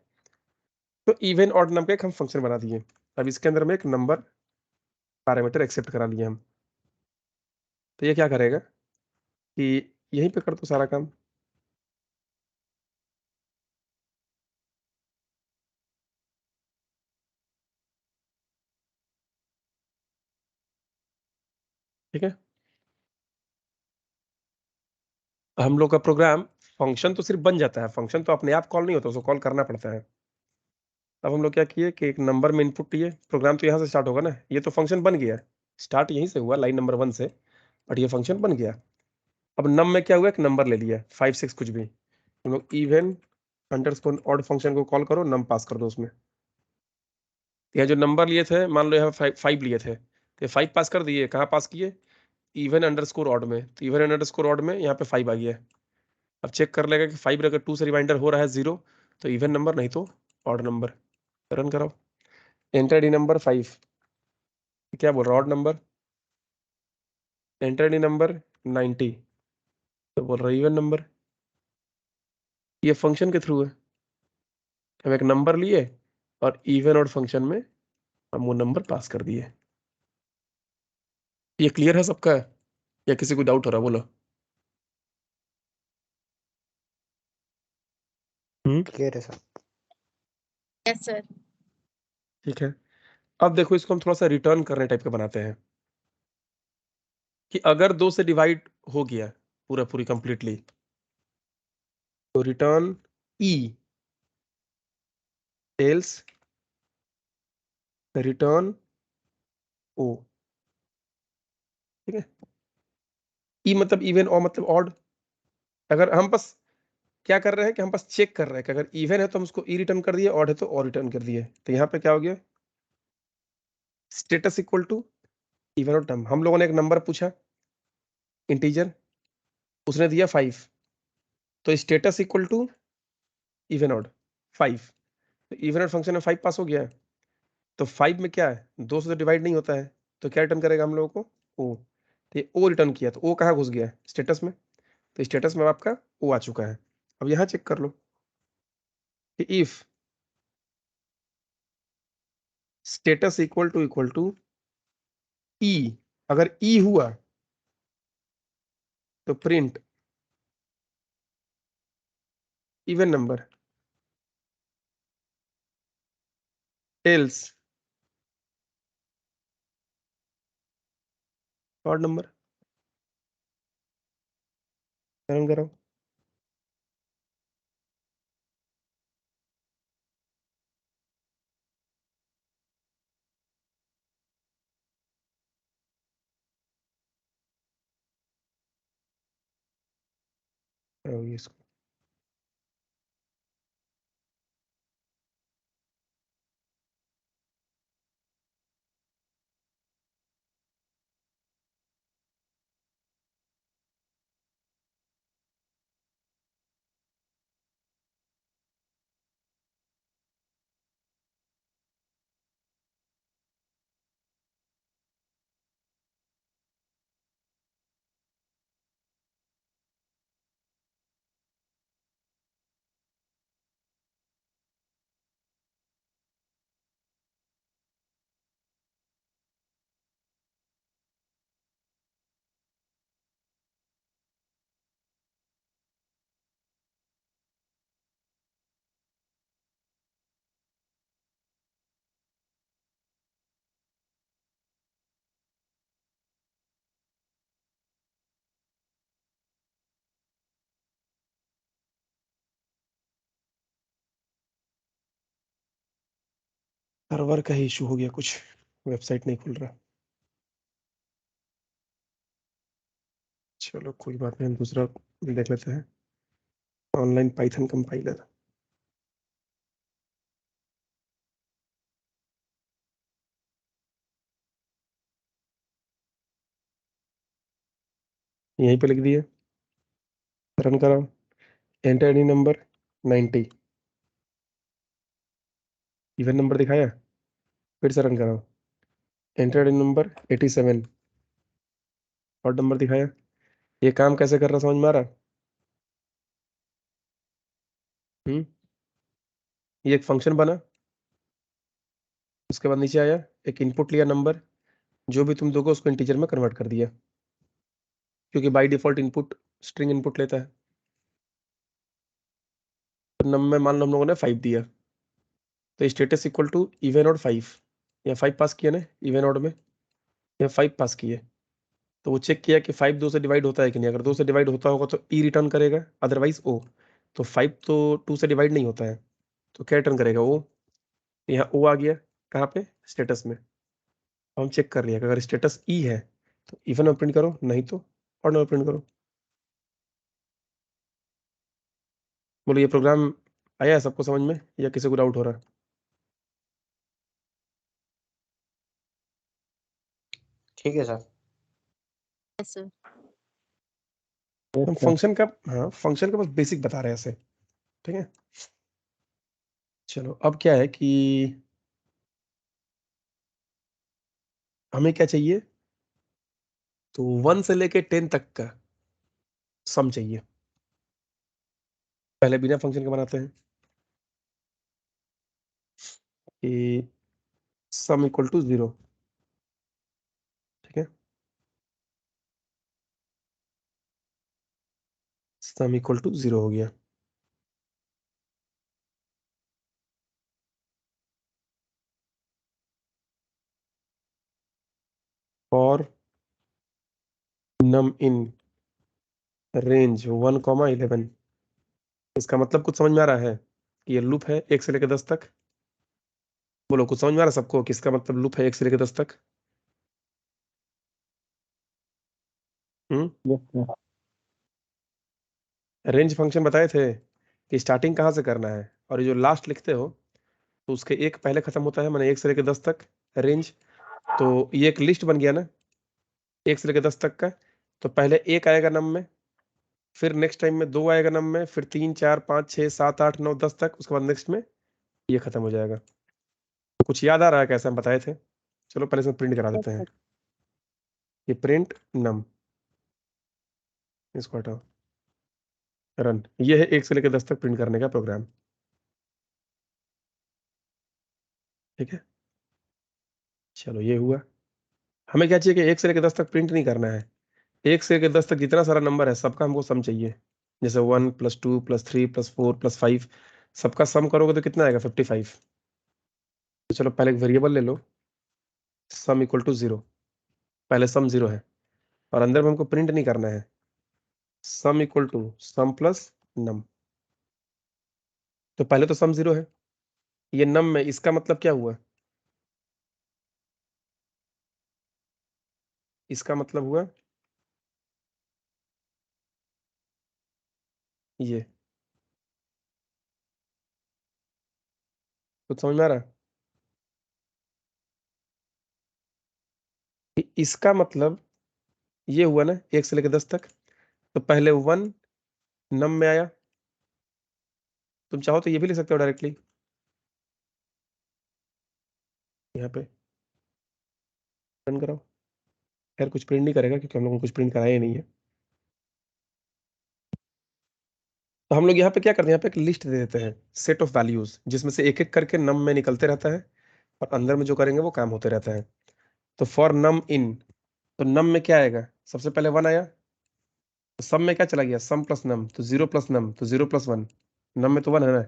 तो इवन ऑड नाम का एक हम फंक्शन बना दिए। अब इसके अंदर में एक नंबर पैरामीटर एक्सेप्ट करा लिए हम। तो ये क्या करेगा कि यहीं पे कर दो, तो सारा काम, ठीक है, हम लोग का प्रोग्राम फंक्शन तो सिर्फ बन जाता है, फंक्शन तो अपने आप कॉल नहीं होता, उसको कॉल करना पड़ता है। अब हम लोग क्या किए कि एक नंबर में इनपुट दिए, प्रोग्राम तो यहाँ से स्टार्ट होगा ना, ये तो फंक्शन बन गया, स्टार्ट यहीं से हुआ लाइन नंबर 1 से, बट ये फंक्शन बन गया। अब नम में क्या हुआ, एक नंबर ले लिया 5 6 कुछ भी, हम लोग इवन अंडरस्कोर ऑड फंक्शन को कॉल करो, नम पास कर दो उसमें। यहाँ जो नंबर लिए थे, मान लो यहाँ 5 लिए थे, तो 5 पास कर दिए, कहाँ पास किए, इवन अंडरस्कोर ऑड में, तो इवन अंडरस्कोर ऑड में यहाँ पे 5 आ गया। अब चेक कर लेगा कि 5 अगर 2 से रिमाइंडर हो रहा है 0, तो इवन नंबर, नहीं तो ऑड नंबर। रन कराओ, एंटर डी नंबर 5, क्या बोल रहा है, odd number, enter D number 90, तो बोल रहा है इवन नंबर। ये फंक्शन के थ्रू है, हम एक नंबर लिए और इवन ऑड फंक्शन में हम वो नंबर पास कर दिए। ये क्लियर है सबका, या किसी को डाउट हो रहा है, बोलो। क्लियर है सर। Yes sir. ठीक है, अब देखो इसको हम थोड़ा सा रिटर्न करने टाइप का बनाते हैं, कि अगर 2 से डिवाइड हो गया पूरा पूरी कंप्लीटली, तो रिटर्न ई, एल्स रिटर्न ओ। ठीक है, ई मतलब इवन, और मतलब ऑड। अगर हम बस क्या कर रहे हैं कि हम बस चेक कर रहे हैं कि अगर इवन है तो हम उसको ई रिटर्न कर दिए, ऑड है तो और रिटर्न कर दिए, तो यहाँ पे क्या हो गया, स्टेटस इक्वल टू इवन और टर्म। हम लोगों ने एक नंबर पूछा इंटीजर, उसने दिया 5, तो status equal to even odd 5, तो इवन ऑड फंक्शन में 5 पास हो गया है। तो 5 में क्या है, 2 से तो डिवाइड नहीं होता है, तो क्या रिटर्न करेगा हम लोगों को, ओ। तो ये ओ रिटर्न किया, तो ओ कहाँ घुस गया, स्टेटस में, तो स्टेटस में आपका ओ आ चुका है। अब यहाँ चेक कर लो कि इफ स्टेटस इक्वल टू ई, अगर ई हुआ तो print even number, else odd number. Run करो, इसको सर्वर का ही इशू हो गया कुछ, वेबसाइट नहीं खुल रहा। चलो कोई बात नहीं, हम दूसरा देख लेते हैं, ऑनलाइन पाइथन कंपाइलर। यहीं पे लिख दिए, रन कराओ, enter any number 90, even number दिखाया, फिर से रन कराओ, enter any number 87, odd number दिखाया। ये काम कैसे कर रहा समझ में आ रहा, हम्म, ये एक फंक्शन बना, उसके बाद नीचे आया, एक इनपुट लिया नंबर, जो भी तुम दोगे उसको इंटीजर में कन्वर्ट कर दिया, क्योंकि by default input string input लेता है। तो नम में मान लो हम लोगों ने 5 दिया, तो status equal to even odd 5, या 5 पास किया ना इवन ऑड में, या 5 पास किए, तो वो चेक किया कि 5 2 से डिवाइड होता है कि नहीं। अगर 2 से डिवाइड होता होगा तो ई रिटर्न करेगा, अदरवाइज ओ। तो 5 तो 2 से डिवाइड नहीं होता है, तो क्या रिटर्न करेगा? ओ। यहाँ ओ आ गया कहाँ पे? स्टेटस में। हम चेक कर लिया कि अगर स्टेटस ई है तो इवन में प्रिंट करो, नहीं तो ऑड में प्रिंट करो। बोलो ये प्रोग्राम आया है सबको समझ में, या किसी को डाउट हो रहा है? ठीक है सर। Yes, sir. हम फंक्शन का, हाँ फंक्शन का बस बेसिक बता रहे हैं ऐसे, ठीक है। चलो अब क्या है कि हमें क्या चाहिए, तो 1 से लेके 10 तक का सम चाहिए। पहले बिना फंक्शन के बनाते हैं कि सम इक्वल टू 0, ठीक है। सम इक्वल टू 0 हो गया। और num in रेंज 1, 11, इसका मतलब कुछ समझ में आ रहा है कि ये लूप है 1 से लेकर 10 तक? बोलो कुछ समझ में आ रहा है सबको किसका मतलब लूप है 1 से लेकर 10 तक? रेंज फंक्शन बताए थे कि स्टार्टिंग कहाँ से करना है, और ये जो लास्ट लिखते हो तो उसके एक पहले खत्म होता है, मैंने 1 से लेकर 10 तक रेंज। तो ये एक लिस्ट बन गया ना 1 से लेकर 10 तक का। तो पहले 1 आएगा नम में, फिर नेक्स्ट टाइम में 2 आएगा नम में, फिर 3 4 5 6 7 8 9 10 तक, उसके बाद नेक्स्ट में ये खत्म हो जाएगा। तो कुछ याद आ रहा है कैसे हम बताए थे? चलो पहले इसमें प्रिंट करा देते हैं। ये प्रिंट नम, इसको हटाओ, रन। ये है 1 से लेकर 10 तक प्रिंट करने का प्रोग्राम, ठीक है। चलो ये हुआ। हमें क्या चाहिए कि 1 से लेकर 10 तक प्रिंट नहीं करना है, 1 से लेकर 10 तक जितना सारा नंबर है सबका हमको सम चाहिए। जैसे 1 + 2 + 3 + 4 + 5, सबका सम करोगे तो कितना आएगा? 55। तो चलो पहले एक वेरिएबल ले लो, सम इक्वल टू 0। पहले सम 0 है और अंदर में हमको प्रिंट नहीं करना है, sum equal to sum plus num. तो पहले तो सम 0 है, ये नम में, इसका मतलब क्या हुआ? इसका मतलब हुआ ये। कुछ समझ में आ रहा है? इसका मतलब ये हुआ ना 1 से लेकर 10 तक। तो पहले 1 नम में आया, तुम चाहो तो ये भी लिख सकते हो डायरेक्टली यहाँ पे, रन कराओ। खैर कुछ प्रिंट नहीं करेगा क्योंकि हम लोगों ने कुछ प्रिंट कराया ही नहीं है। तो हम लोग यहाँ पे क्या करते हैं, यहाँ पे एक लिस्ट दे देते हैं, सेट ऑफ वैल्यूज, जिसमें से एक एक करके नम में निकलते रहता है और अंदर में जो करेंगे वो काम होते रहता है। तो फॉर नम इन, तो नम में क्या आएगा? सबसे पहले 1 आया, तो सम में क्या चला गया? सम प्लस नम, तो 0 + नम, तो 0 + 1। नम में तो 1 है ना,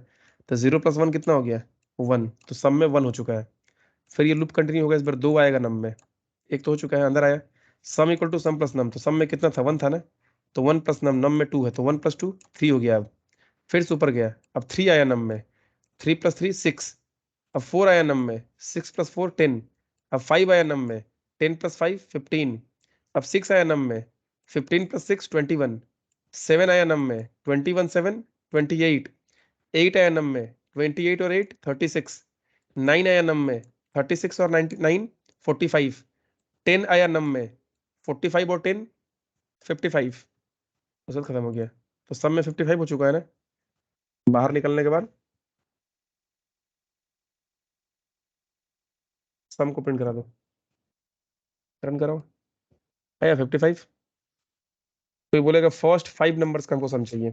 तो 0 + 1 कितना हो गया? 1। तो सम में 1 हो चुका है। फिर ये लूप कंटिन्यू होगा, इस बार 2 आएगा नम में, एक तो हो चुका है, अंदर आया। Sum equal to sum plus num, तो सम में कितना था? 1 था ना, तो 1 + नम, नम में 2 है तो 1 + 2 3 हो गया। अब फिर से ऊपर गया, अब 3 आया नम में, 3 + 3 6। अब 4 आया नम में, 6 + 4 10। अब 5 आया नम में, 10 + 5 15। अब 6 आया नम में, 15 + 6 21। 7 आया नम में, 21 7 28। 8 आया नम में, 28 और 8 36। 9 आया नम में, 36 और 9 45। 10 आया नम में, 45 और 10 55। रिजल्ट खत्म हो गया। तो सब में 55 हो चुका है ना बाहर निकलने के बाद। सम को प्रिंट करा दो, रन करो, आया 55। तो ये बोलेगा फर्स्ट 5 नंबर्स का हमको सम चाहिए।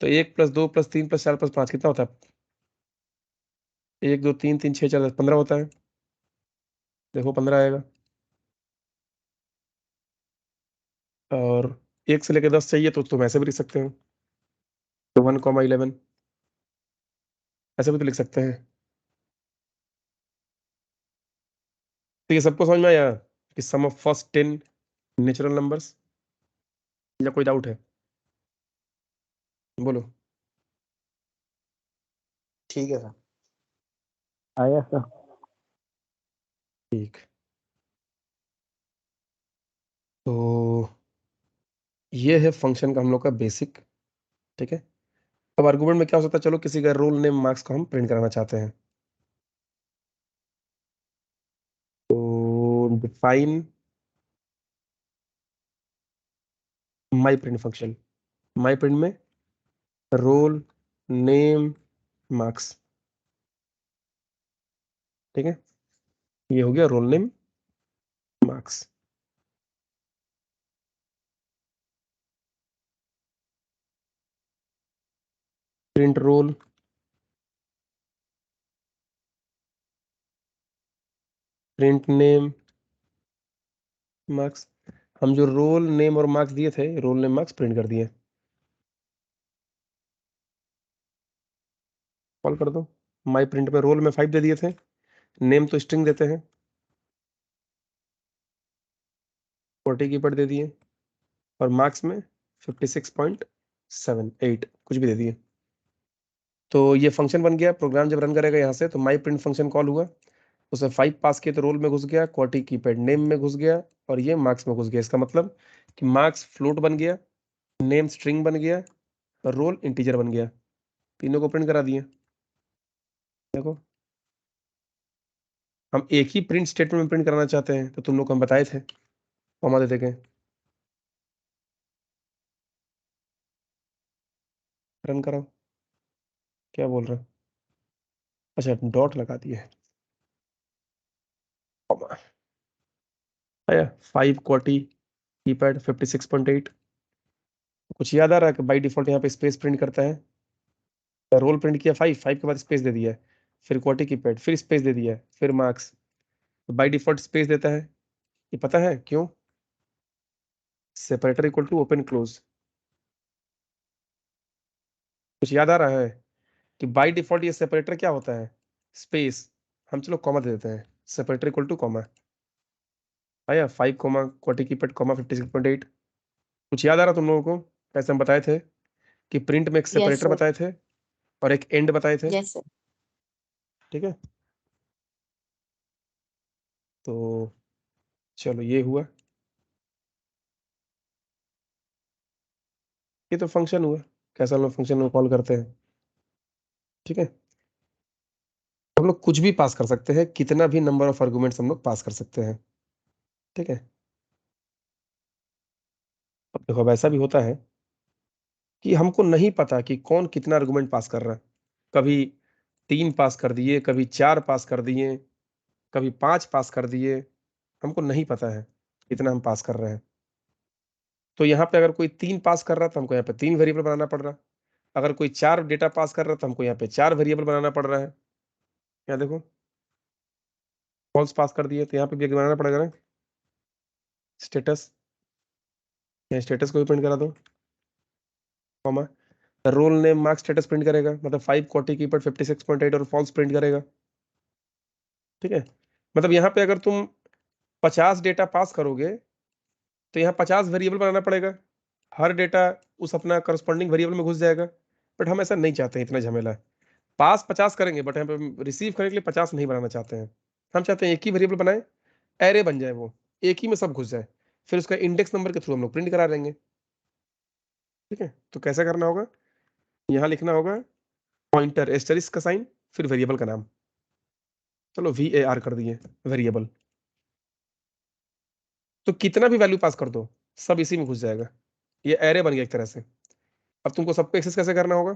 तो 1 + 2 + 3 + 4 + 5 कितना होता है? 1 2 3 3 6 4 15 होता है। देखो 15 आएगा। और 1 से लेकर 10 चाहिए तो तुम ऐसे भी लिख सकते हो, तो 1, 11 ऐसे भी तो लिख सकते हैं। तो ये सबको समझ में आया कि सम ऑफ फर्स्ट 10 नेचुरल नंबर्स, या कोई डाउट है? बोलो। ठीक है सर। आया सर। ठीक, तो ये है फंक्शन का हम लोग का बेसिक। ठीक है, अब आर्गुमेंट में क्या हो सकता है, चलो किसी का रोल नेम मार्क्स को हम प्रिंट कराना चाहते हैं, तो define my print function. My print में रोल नेम मार्क्स। ठीक है, ये हो गया roll name marks. Print roll print name marks. हम जो रोल नेम और मार्क्स दिए थे, रोल नेम मार्क्स प्रिंट कर दिए। कॉल कर दो। माई प्रिंट में रोल में 5 दे दिए थे, नेम तो स्ट्रिंग देते हैं, 40 कीवर्ड दे दिए, और मार्क्स में 56.78 कुछ भी दे दिए। तो ये फंक्शन बन गया। प्रोग्राम जब रन करेगा यहाँ से, तो माई प्रिंट फंक्शन कॉल हुआ, उसने 5 पास किए तो रोल में घुस गया, क्वार्टी कीपैड नेम में घुस गया, और ये मार्क्स में घुस गया। इसका मतलब कि मार्क्स फ्लोट बन गया, नेम स्ट्रिंग बन गया, और रोल इंटीजर बन गया। तीनों को प्रिंट करा दिए। देखो, हम एक ही प्रिंट स्टेटमेंट में प्रिंट कराना चाहते हैं, तो तुम लोग को हम बताए थे, कॉमा दे देंगे। रन कराओ। क्या बोल रहा? अच्छा, डॉट लगा दिए, कॉमा आया। 5 क्वार्टी कीपैड 56.8। कुछ याद आ रहा है कि बाई डिफॉल्ट यहाँ पे स्पेस प्रिंट करता है? रोल प्रिंट किया 5 के बाद स्पेस दे दिया है, फिर क्वार्टी कीपैड, फिर स्पेस दे दिया है, फिर मार्क्स। तो बाई डिफॉल्ट स्पेस देता है, ये पता है क्यों? Separator equal to open close. कुछ याद आ रहा है कि बाई डिफॉल्ट ये सेपरेटर क्या होता है? स्पेस। हम चलो कॉमा दे देते हैं, सेपरेटर इक्वल टू कॉमा। आया 5 कॉमा क्वार्टी कीपैड कॉमा 56.8। कुछ याद आ रहा तुम लोगों को कैसे हम बताए थे कि प्रिंट में एक Yes, सेपरेटर sir. बताए थे और एक एंड बताए थे? Yes, sir. ठीक है, तो चलो ये हुआ। ये तो फंक्शन हुआ, कैसा हम लोग फंक्शन में कॉल करते हैं। ठीक है, हम लोग कुछ भी पास कर सकते हैं, कितना भी नंबर ऑफ आर्गुमेंट्स हम लोग पास कर सकते हैं। ठीक है, अब देखो, अब ऐसा भी होता है कि हमको नहीं पता कि कौन कितना आर्गुमेंट पास कर रहा है। कभी 3 पास कर दिए, कभी 4 पास कर दिए, कभी 5 पास कर दिए, हमको नहीं पता है कितना हम पास कर रहे हैं। तो यहाँ पे अगर कोई 3 पास कर रहा है तो हमको यहाँ पे 3 वेरिएबल बनाना पड़ रहा है। अगर कोई 4 डेटा पास कर रहा है तो हमको यहाँ पे 4 वेरिएबल बनाना पड़ रहा है। यहाँ देखो, फॉल्स पास कर दिए तो यहाँ पे भी बनाना पड़ेगा ना, स्टेटस। यहाँ स्टेटस को भी प्रिंट करा दो, comma. Roll name marks status print करेगा, मतलब 5 क्वार्टी कीपैड 56.8 और फॉल्स प्रिंट करेगा। ठीक है, मतलब यहाँ पे अगर तुम 50 डेटा पास करोगे तो यहाँ 50 वेरिएबल बनाना पड़ेगा, हर डेटा उस अपना करस्पॉन्डिंग वेरिएबल में घुस जाएगा। बट हम ऐसा नहीं चाहते हैं, इतना झमेला। पास 50 करेंगे, बट यहाँ पे रिसीव करने के लिए 50 नहीं बनाना चाहते हैं। हम चाहते हैं एक ही वेरिएबल बनाए, एरे बन जाए, वो एक ही में सब घुस जाए, फिर उसका इंडेक्स नंबर के थ्रू हम लोग प्रिंट करा देंगे। ठीक है, तो कैसा करना होगा, यहाँ लिखना होगा पॉइंटर एस्टेरिस्क का साइन, फिर वेरिएबल का नाम। चलो VAR कर दिए वेरिएबल, तो कितना भी वैल्यू पास कर दो सब इसी में घुस जाएगा। ये एरे बन गया एक तरह से। अब तुमको सबको एक्सेस कैसे करना होगा,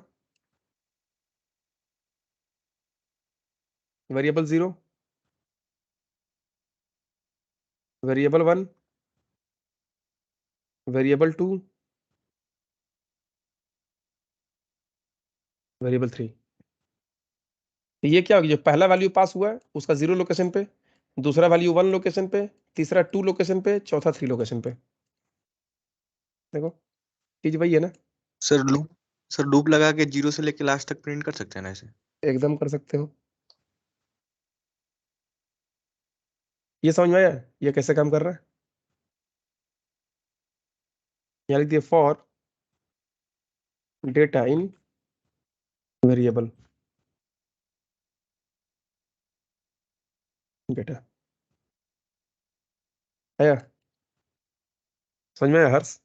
वेरिएबल 0, वेरिएबल 1, वेरिएबल 2, वेरिएबल 3। ये क्या होगा, जो पहला वैल्यू पास हुआ है उसका 0 लोकेशन पे, दूसरा वैल्यू 1 लोकेशन पे, तीसरा 2 लोकेशन पे, चौथा 3 लोकेशन पे। देखो, चीज वही है ना। सर लूप लगा के 0 से लेके लास्ट तक प्रिंट कर सकते हैं ना ऐसे? एकदम कर सकते हो। ये समझ में आया ये कैसे काम कर रहा है? यहाँ लिख दिया for data in variable data. आया समझ में आया हर्ष?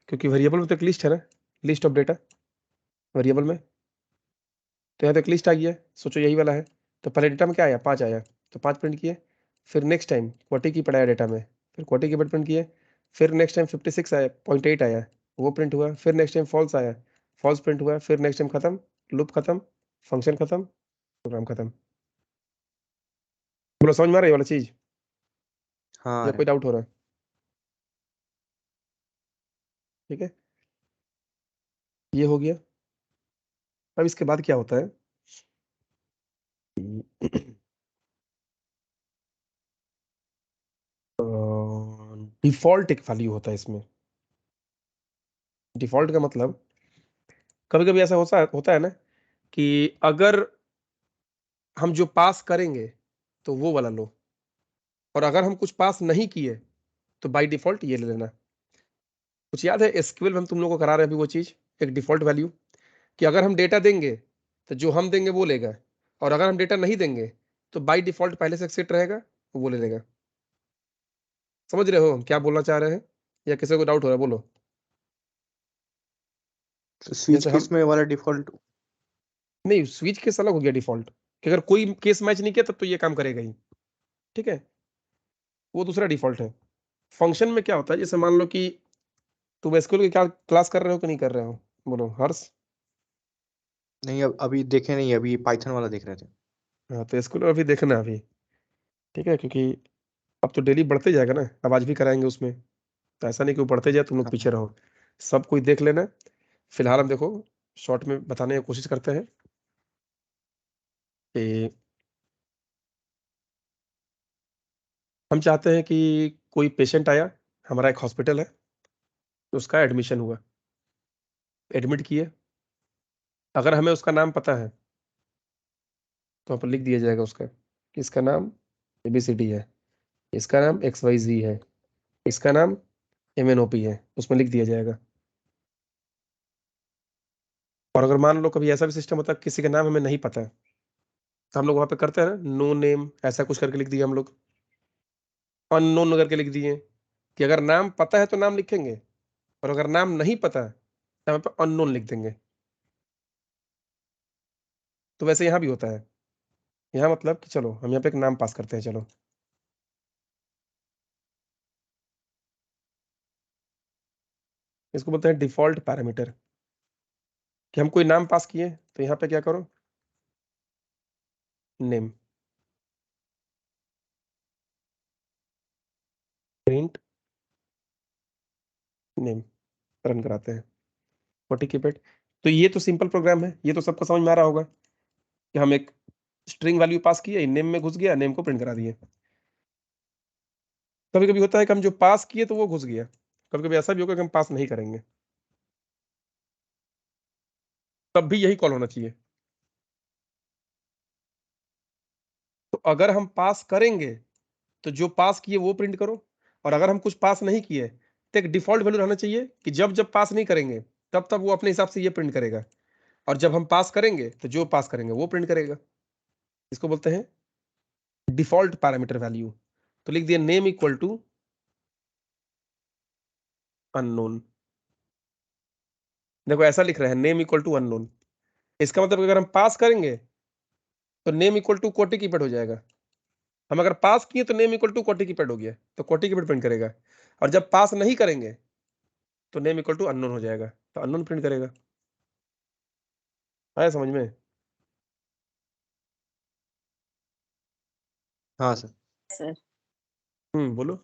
क्योंकि वेरिएबल में तो एक लिस्ट है ना, लिस्ट ऑफ डेटा वेरिएबल में, तो यहाँ तो एक लिस्ट आ गया, सोचो यही वाला है। तो पहले डेटा में क्या आया, 5 आया, तो 5 प्रिंट किए। फिर नेक्स्ट टाइम क्वार्टी की पढ़ाया डेटा में, फिर क्वार्टी की प्रिंट किए। फिर नेक्स्ट टाइम 56 आया, 0.8 आया, वो प्रिंट हुआ। फिर नेक्स्ट टाइम फॉल्स आया, फॉल्स प्रिंट हुआ। फिर नेक्स्ट टाइम खत्म, लूप खत्म, फंक्शन खत्म, प्रोग्राम खत्म। बोलो समझ में आ रहा है ये वाला चीज, हाँ या अरे कोई डाउट हो रहा है? ठीक है, ये हो गया। अब इसके बाद क्या होता है, डिफॉल्ट एक वैल्यू होता है इसमें। डिफॉल्ट का मतलब कभी कभी ऐसा होता है ना कि अगर हम जो पास करेंगे तो वो वाला लो, और अगर हम कुछ पास नहीं किए तो बाय डिफॉल्ट ये ले लेना। कुछ याद है एसक्यूएल में हम तुम लोगों को करा रहे हैं अभी वो चीज, एक डिफॉल्ट वैल्यू, कि अगर हम डेटा देंगे तो जो हम देंगे वो लेगा, और अगर हम डेटा नहीं देंगे तो बाय डिफॉल्ट पहले से सेट रहेगा, वो ले लेगा। समझ रहे हो हम क्या बोलना चाह रहे हैं, या किसी को डाउट हो रहा है? बोलो। तो स्विच जैसे हम, केस में वाला डिफॉल्ट। नहीं स्विच केस अलग हो गया डिफॉल्ट, कि अगर कोई केस मैच नहीं किया तब तो ये काम करेगा ही, ठीक है, वो दूसरा डिफॉल्ट है। फंक्शन में क्या होता है, जैसे मान लो कि तुम एसक्यूएल की क्या क्लास कर रहे हो कि नहीं कर रहे हो? बोलो हर्ष। नहीं अब अभी देखे नहीं, अभी पाइथन वाला देख रहे थे। हाँ तो एसक्यूएल अभी देखना अभी, ठीक है, क्योंकि अब तो डेली बढ़ते जाएगा ना, अब आज भी कराएंगे उसमें, तो ऐसा नहीं कि वो बढ़ते जाए तुम लोग हाँ पीछे रहो। सब कोई देख लेना। फिलहाल हम देखो शॉर्ट में बताने की कोशिश करते हैं कि हम चाहते हैं कि कोई पेशेंट आया, हमारा एक हॉस्पिटल है, तो उसका एडमिशन हुआ, एडमिट किए। अगर हमें उसका नाम पता है तो यहाँ पर लिख दिया जाएगा उसका, कि इसका नाम ABCD है, इसका नाम XYZ है, इसका नाम MNOP है, उसमें लिख दिया जाएगा। और अगर मान लो कभी ऐसा भी सिस्टम होता है किसी का नाम हमें नहीं पता है, तो हम लोग वहां पे करते हैं ना, नो नेम ऐसा कुछ करके लिख दिया हम लोग, अननोन करके लिख दिए, कि अगर नाम पता है तो नाम लिखेंगे, और अगर नाम नहीं पता है तो यहाँ पे अननोन लिख देंगे। तो वैसे यहाँ भी होता है, यहाँ मतलब कि चलो हम यहाँ पे एक नाम पास करते हैं, चलो इसको बोलते हैं डिफॉल्ट पैरामीटर, कि हम कोई नाम पास किए तो यहाँ पे क्या करो, नेम, प्रिंट नेम, रन कराते हैं, फोर्टी कीपैड। तो ये तो सिंपल प्रोग्राम है, ये तो सबको समझ में आ रहा होगा, कि हम एक स्ट्रिंग वैल्यू पास किए, नेम में घुस गया, नेम को प्रिंट करा दिए। कभी कभी होता है कि हम जो पास किए तो वो घुस गया, कभी कभी ऐसा भी होगा कि हम पास नहीं करेंगे, तब भी यही कॉल होना चाहिए। तो अगर हम पास करेंगे तो जो पास किए वो प्रिंट करो, और अगर हम कुछ पास नहीं किए तो एक डिफॉल्ट वैल्यू रहना चाहिए, कि जब जब पास नहीं करेंगे तब तब वो अपने हिसाब से ये प्रिंट करेगा, और जब हम पास करेंगे तो जो पास करेंगे वो प्रिंट करेगा। इसको बोलते हैं डिफॉल्ट पैरामीटर वैल्यू। तो लिख दिया नेम इक्वल टू अननोन। देखो ऐसा लिख रहे हैं, नेम इक्वल टू अननोन, इसका मतलब अगर हम पास करेंगे तो नेम इक्वल टू कोटि कीपैड हो जाएगा। हम अगर पास किए तो नेम इक्वल टू कोटि कीपैड हो गया, तो कोटि कीपैड प्रिंट करेगा। और जब पास नहीं करेंगे तो नेम इक्वल टू अननोन हो जाएगा, तो अननोन प्रिंट करेगा। आया समझ में? हाँ सर। सर। बोलो।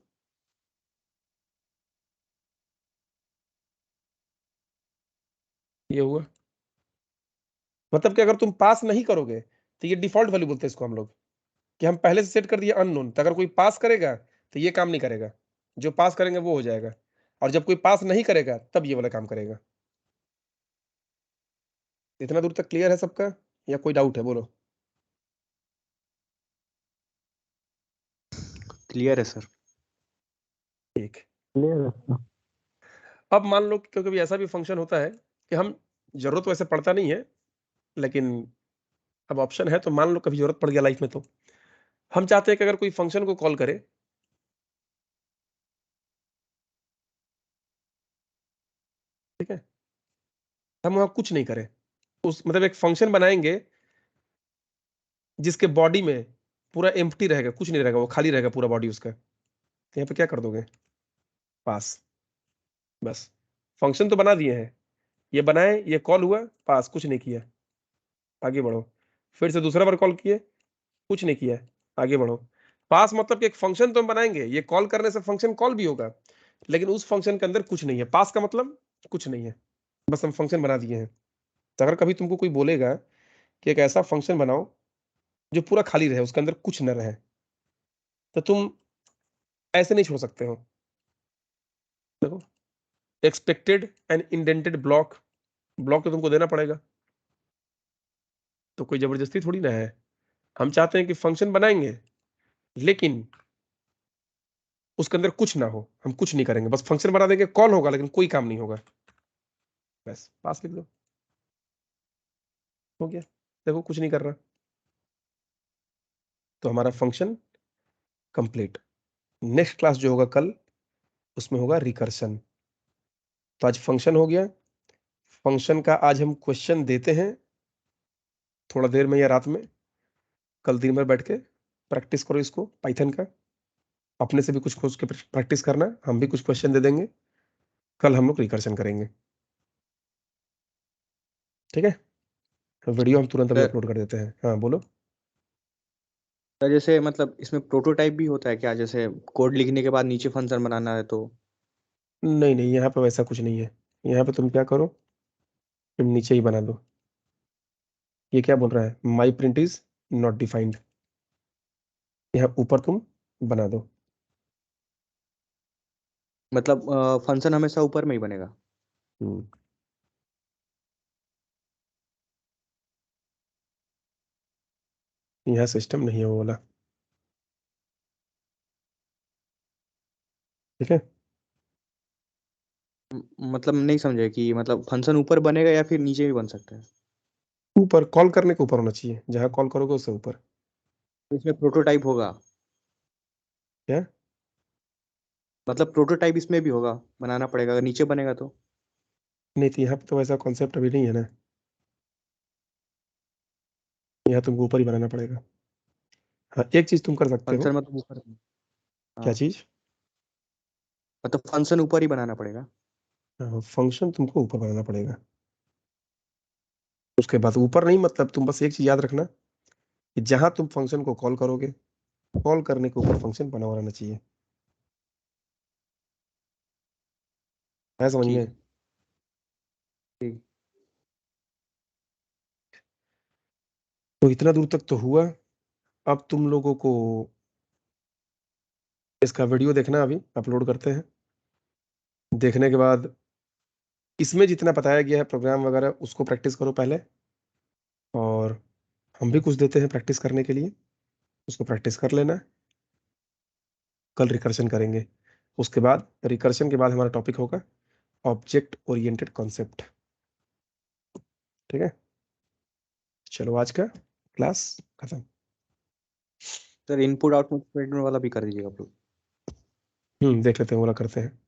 ये हुआ मतलब कि अगर तुम पास नहीं करोगे तो ये डिफॉल्ट वैल्यू बोलते हैं इसको हम लोग, कि हम पहले से सेट कर दिए अननोन, तो अगर कोई पास करेगा तो ये काम नहीं करेगा, जो पास करेंगे वो हो जाएगा, और जब कोई पास नहीं करेगा तब ये वाला काम करेगा। इतना दूर तक क्लियर है सबका, या कोई डाउट है? बोलो। क्लियर है सर। ठीक। क्लियर है। अब मान लो कि कभी ऐसा भी फंक्शन होता है कि हम जरूरत वैसे पड़ता नहीं है, लेकिन अब ऑप्शन है, तो मान लो कभी जरूरत पड़ गया लाइफ में, तो हम चाहते हैं कि अगर कोई फंक्शन को कॉल करे, ठीक है, हम वहां कुछ नहीं करें, उस मतलब एक फंक्शन बनाएंगे जिसके बॉडी में पूरा एम्प्टी रहेगा, कुछ नहीं रहेगा, वो खाली रहेगा पूरा बॉडी उसका, तो यहाँ पे क्या कर दोगे? पास। बस, फंक्शन तो बना दिए हैं, ये बनाए, ये कॉल हुआ, पास, कुछ नहीं किया, आगे बढ़ो। फिर से दूसरा बार कॉल किए, कुछ नहीं किया, आगे बढ़ो। पास मतलब कि एक फंक्शन तो हम बनाएंगे, ये कॉल करने से फंक्शन कॉल भी होगा, लेकिन उस फंक्शन के अंदर कुछ नहीं है। पास का मतलब कुछ नहीं है, बस हम फंक्शन बना दिए हैं। तो अगर कभी तुमको कोई बोलेगा कि एक ऐसा फंक्शन बनाओ जो पूरा खाली रहे, उसके अंदर कुछ न रहे, तो तुम ऐसे नहीं छोड़ सकते हो। देखो, expected and indented block, block तो तुमको देना पड़ेगा, तो कोई जबरदस्ती थोड़ी ना है। हम चाहते हैं कि फंक्शन बनाएंगे लेकिन उसके अंदर कुछ ना हो, हम कुछ नहीं करेंगे, बस फंक्शन बना देंगे, कॉल होगा लेकिन कोई काम नहीं होगा। बस पास लिख दो, हो गया। देखो कुछ नहीं कर रहा, तो हमारा फंक्शन कंप्लीट। नेक्स्ट क्लास जो होगा कल, उसमें होगा रिकर्शन। तो आज फंक्शन हो गया। फंक्शन का आज हम क्वेश्चन देते हैं थोड़ा देर में या रात में, कल दिन भर बैठ के प्रैक्टिस करो इसको, पाइथन का। अपने से भी कुछ खोज के प्रैक्टिस करना, हम भी कुछ क्वेश्चन दे देंगे, कल हम लोग रिकर्शन करेंगे, ठीक है। वीडियो हम तुरंत अभी सर अपलोड कर देते हैं। हाँ बोलो। सर जैसे मतलब इसमें प्रोटोटाइप भी होता है क्या, जैसे कोड लिखने के बाद नीचे फंक्शन बनाना है तो? नहीं नहीं, यहाँ पे वैसा कुछ नहीं है। यहाँ पे तुम क्या करो, तुम नीचे ही बना दो। ये क्या बोल रहा है? माई प्रिंट इज नॉट डिफाइंड, यहाँ ऊपर तुम बना दो। मतलब फंक्शन हमेशा ऊपर में ही बनेगा? हम्म, यहाँ सिस्टम नहीं है वो वाला, ठीक है। मतलब नहीं समझे कि मतलब फंक्शन ऊपर बनेगा या फिर नीचे भी बन सकता है? ऊपर कॉल करने के ऊपर होना चाहिए, जहाँ कॉल करोगे उससे ऊपर। तो इसमें प्रोटोटाइप होगा? क्या? मतलब प्रोटोटाइप इसमें भी होगा, बनाना पड़ेगा अगर नीचे बनेगा तो? नहीं, तो यहाँ पे तो वैसा कॉन्सेप्ट अभी नहीं है ना, यहाँ तुमको ऊपर ही बनाना पड़ेगा। हाँ, एक चीज तुम कर सकते हो। फंक्शन मतलब ऊपर? क्या हाँ, चीज? मतलब फंक्शन ऊपर ही बनाना पड़ेगा? फंक्शन तुमको ऊपर बनाना पड़ेगा। उसके बाद ऊपर नहीं, मतलब तुम बस एक चीज याद रखना कि जहां तुम फंक्शन को कॉल करोगे, कॉल करने के ऊपर फंक्शन बना हुआ रहना चाहिए, है समझ ठीक में? है। ठीक। तो इतना दूर तक तो हुआ। अब तुम लोगों को इसका वीडियो देखना, अभी अपलोड करते हैं। देखने के बाद इसमें जितना बताया गया है प्रोग्राम वगैरह, उसको प्रैक्टिस करो पहले, और हम भी कुछ देते हैं प्रैक्टिस करने के लिए, उसको प्रैक्टिस कर लेना। कल रिकर्शन करेंगे। उसके बाद, रिकर्शन के बाद हमारा टॉपिक होगा ऑब्जेक्ट ओरिएंटेड कॉन्सेप्ट, ठीक है। चलो आज का क्लास खत्म। सर इनपुट आउटपुट वाला भी कर दीजिएगा आप लोग। देख लेते हैं, वो वाला करते हैं।